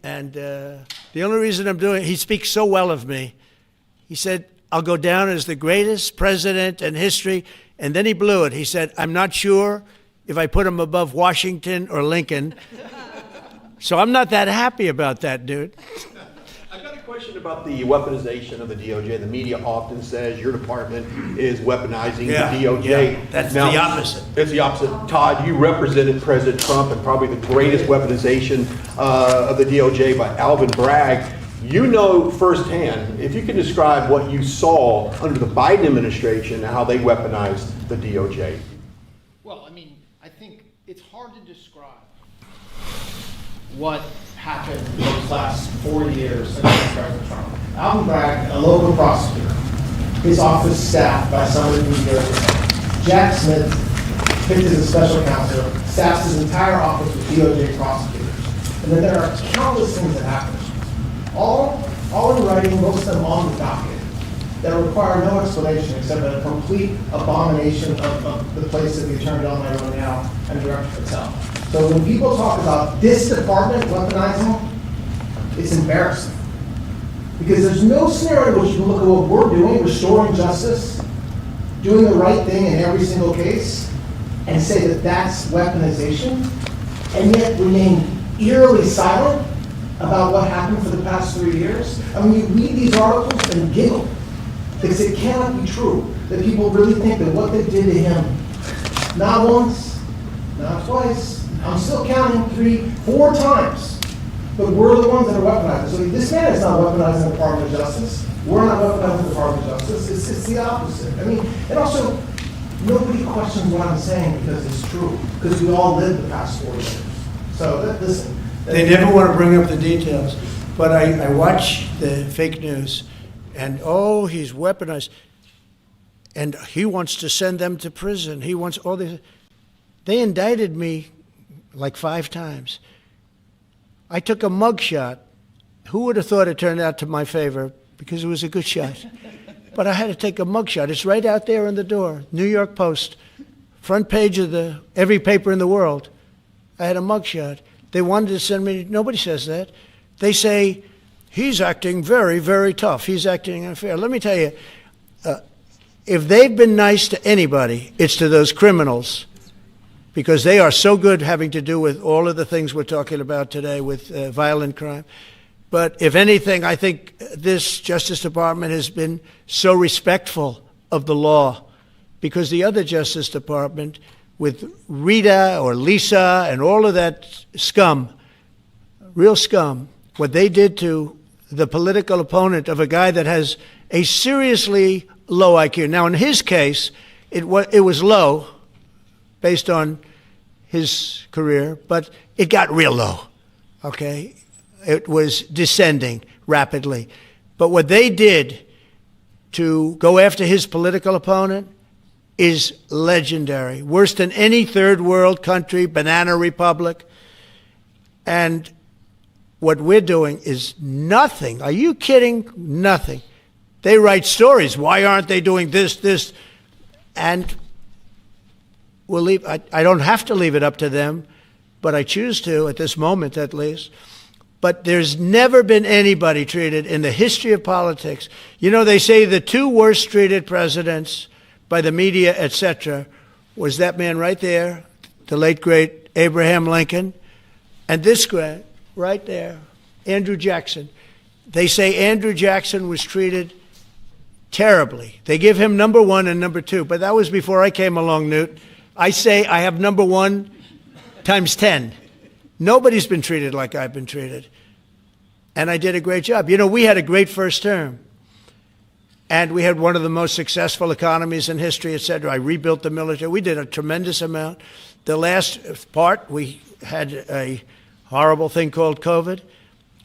And the only reason I'm doing it, he speaks so well of me. He said, I'll go down as the greatest president in history. And then he blew it. He said, I'm not sure if I put him above Washington or Lincoln. So I'm not that happy about that, dude. I've got a question about the weaponization of the DOJ. The media often says your department is weaponizing Yeah, the DOJ. yeah, that's Now, the opposite. It's the opposite. Todd, you represented President Trump and probably the greatest weaponization of the DOJ by Alvin Bragg. You know firsthand, if you can describe what you saw under the Biden administration and how they weaponized the DOJ. Well, I mean, I think it's hard to describe what happened in those last 4 years against President Trump. Alvin Bragg, a local prosecutor, his office staffed by someone in New Jersey. Jack Smith, picked as a special counsel, staffs his entire office with DOJ prosecutors. And then there are countless things that happen. All in writing, most of them on the docket, that require no explanation except a complete abomination of the place that the Attorney General right now and Director Patel. So when people talk about this department weaponizing, it's embarrassing. Because there's no scenario in which you can look at what we're doing, restoring justice, doing the right thing in every single case, and say that that's weaponization, and yet remain eerily silent about what happened for the past 3 years. I mean, you read these articles and giggle, because it cannot be true that people really think that what they did to him, not once, not twice, I'm still counting 3, 4 times, but we're the ones that are weaponizing. So this man is not weaponizing the Department of Justice. We're not weaponizing the Department of Justice. It's the opposite. I mean, and also, nobody questions what I'm saying because it's true, because we all lived the past 4 years. So listen. They never want to bring up the details. But I watch the fake news, and oh, he's weaponized. And he wants to send them to prison. He wants all this. They indicted me like 5 times. I took a mugshot. Who would have thought it turned out to my favor? Because it was a good shot. But I had to take a mugshot. It's right out there on the door. New York Post, front page of every paper in the world. I had a mugshot. They wanted to send me. Nobody says that. They say, he's acting very, very tough. He's acting unfair. Let me tell you, if they've been nice to anybody, it's to those criminals, because they are so good having to do with all of the things we're talking about today with violent crime. But if anything, I think this Justice Department has been so respectful of the law, because the other Justice Department with Rita or Lisa and all of that scum, real scum, what they did to the political opponent of a guy that has a seriously low IQ. Now, in his case, it was low based on his career, but it got real low, okay? It was descending rapidly. But what they did to go after his political opponent is legendary, worse than any third world country, banana republic. And what we're doing is nothing. Are you kidding? Nothing. They write stories. Why aren't they doing this? And we'll leave. I don't have to leave it up to them, but I choose to at this moment at least. But there's never been anybody treated in the history of politics. You know, they say the 2 worst treated presidents by the media, etc., was that man right there, the late, great Abraham Lincoln, and this guy right there, Andrew Jackson. They say Andrew Jackson was treated terribly. They give him number 1 and number 2, but that was before I came along, Newt. I say I have number 1 times 10. Nobody's been treated like I've been treated. And I did a great job. You know, we had a great first term. And we had one of the most successful economies in history, et cetera. I rebuilt the military. We did a tremendous amount. The last part, we had a horrible thing called COVID,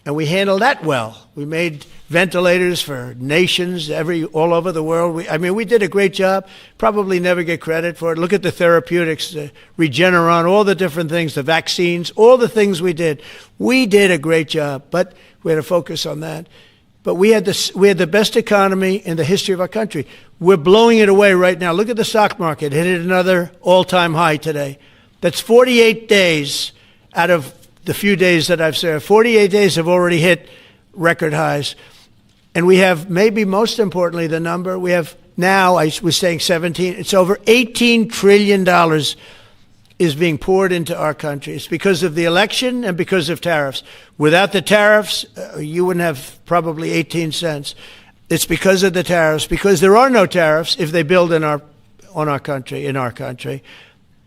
and we handled that well. We made ventilators for nations all over the world. We did a great job. Probably never get credit for it. Look at the therapeutics, the Regeneron, all the different things, the vaccines, all the things we did. We did a great job, but we had to focus on that. But we had the best economy in the history of our country. We're blowing it away right now. Look at the stock market. It hit another all-time high today. That's 48 days out of the few days that I've served. 48 days have already hit record highs. And we have, maybe most importantly, the number, we have now, I was saying 17, it's over $18 trillion is being poured into our country. It's because of the election and because of tariffs. Without the tariffs, you wouldn't have probably 18 cents. It's because of the tariffs, because there are no tariffs if they build in our country.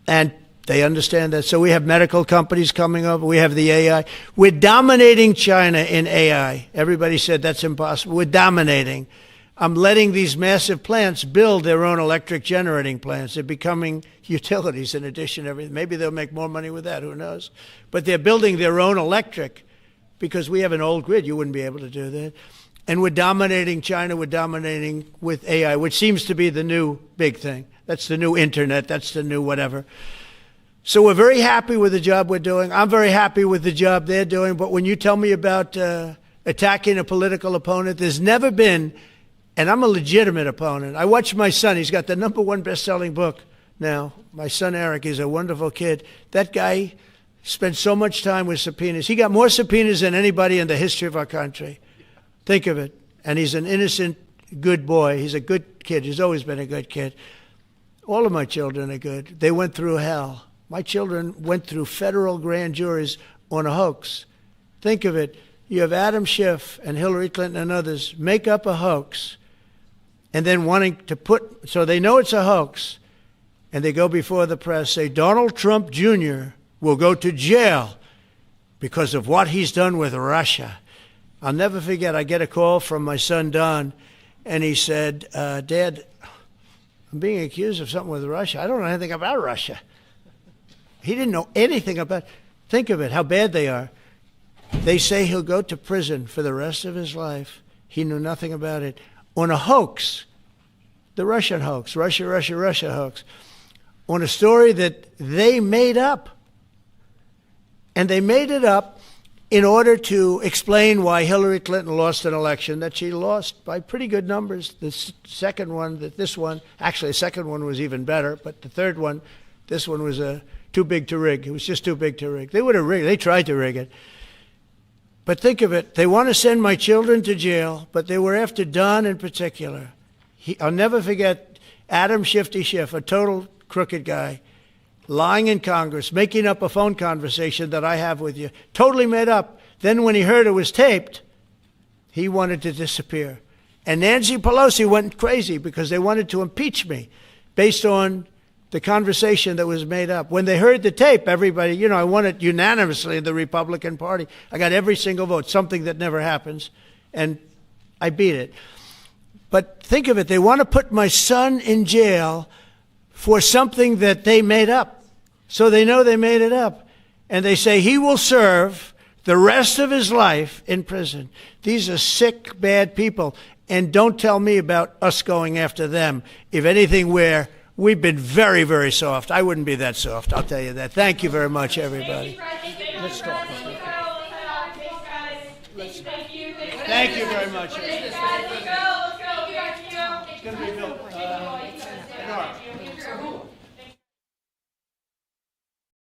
And they understand that. So we have medical companies coming over. We have the AI. We're dominating China in AI. Everybody said that's impossible. We're dominating. I'm letting these massive plants build their own electric generating plants. They're becoming utilities in addition to everything. Maybe they'll make more money with that. Who knows? But they're building their own electric because we have an old grid. You wouldn't be able to do that. And we're dominating China. We're dominating with AI, which seems to be the new big thing. That's the new internet. That's the new whatever. So we're very happy with the job we're doing. I'm very happy with the job they're doing. But when you tell me about attacking a political opponent, there's never been, and I'm a legitimate opponent. I watch my son. He's got the #1 best-selling book now. My son, Eric, is a wonderful kid. That guy spent so much time with subpoenas. He got more subpoenas than anybody in the history of our country. Think of it. And he's an innocent, good boy. He's a good kid. He's always been a good kid. All of my children are good. They went through hell. My children went through federal grand juries on a hoax. Think of it. You have Adam Schiff and Hillary Clinton and others make up a hoax and then wanting to so they know it's a hoax, and they go before the press, say Donald Trump Jr. will go to jail because of what he's done with Russia. I'll never forget, I get a call from my son Don, and he said, Dad, I'm being accused of something with Russia. I don't know anything about Russia. He didn't know anything about it. Think of it, how bad they are. They say he'll go to prison for the rest of his life. He knew nothing about it. On a hoax, the Russian hoax, Russia hoax, on a story that they made up. And they made it up in order to explain why Hillary Clinton lost an election that she lost by pretty good numbers. The second one, actually the second one was even better, but the third one, this one was too big to rig. It was just too big to rig. They would have rigged. They tried to rig it. But think of it. They want to send my children to jail, but they were after Don in particular. I'll never forget Adam Shifty Schiff, a total crooked guy, lying in Congress, making up a phone conversation that I have with you, totally made up. Then when he heard it was taped, he wanted to disappear. And Nancy Pelosi went crazy because they wanted to impeach me based on the conversation that was made up. When they heard the tape, everybody, I won it unanimously in the Republican Party. I got every single vote, something that never happens, and I beat it. But think of it, they want to put my son in jail for something that they made up. So they know they made it up. And they say he will serve the rest of his life in prison. These are sick, bad people. And don't tell me about us going after them. If anything, we've been very, very soft. I wouldn't be that soft, I'll tell you that. Thank you very much, everybody. Let's talk. Thank you very much. It's going to be built.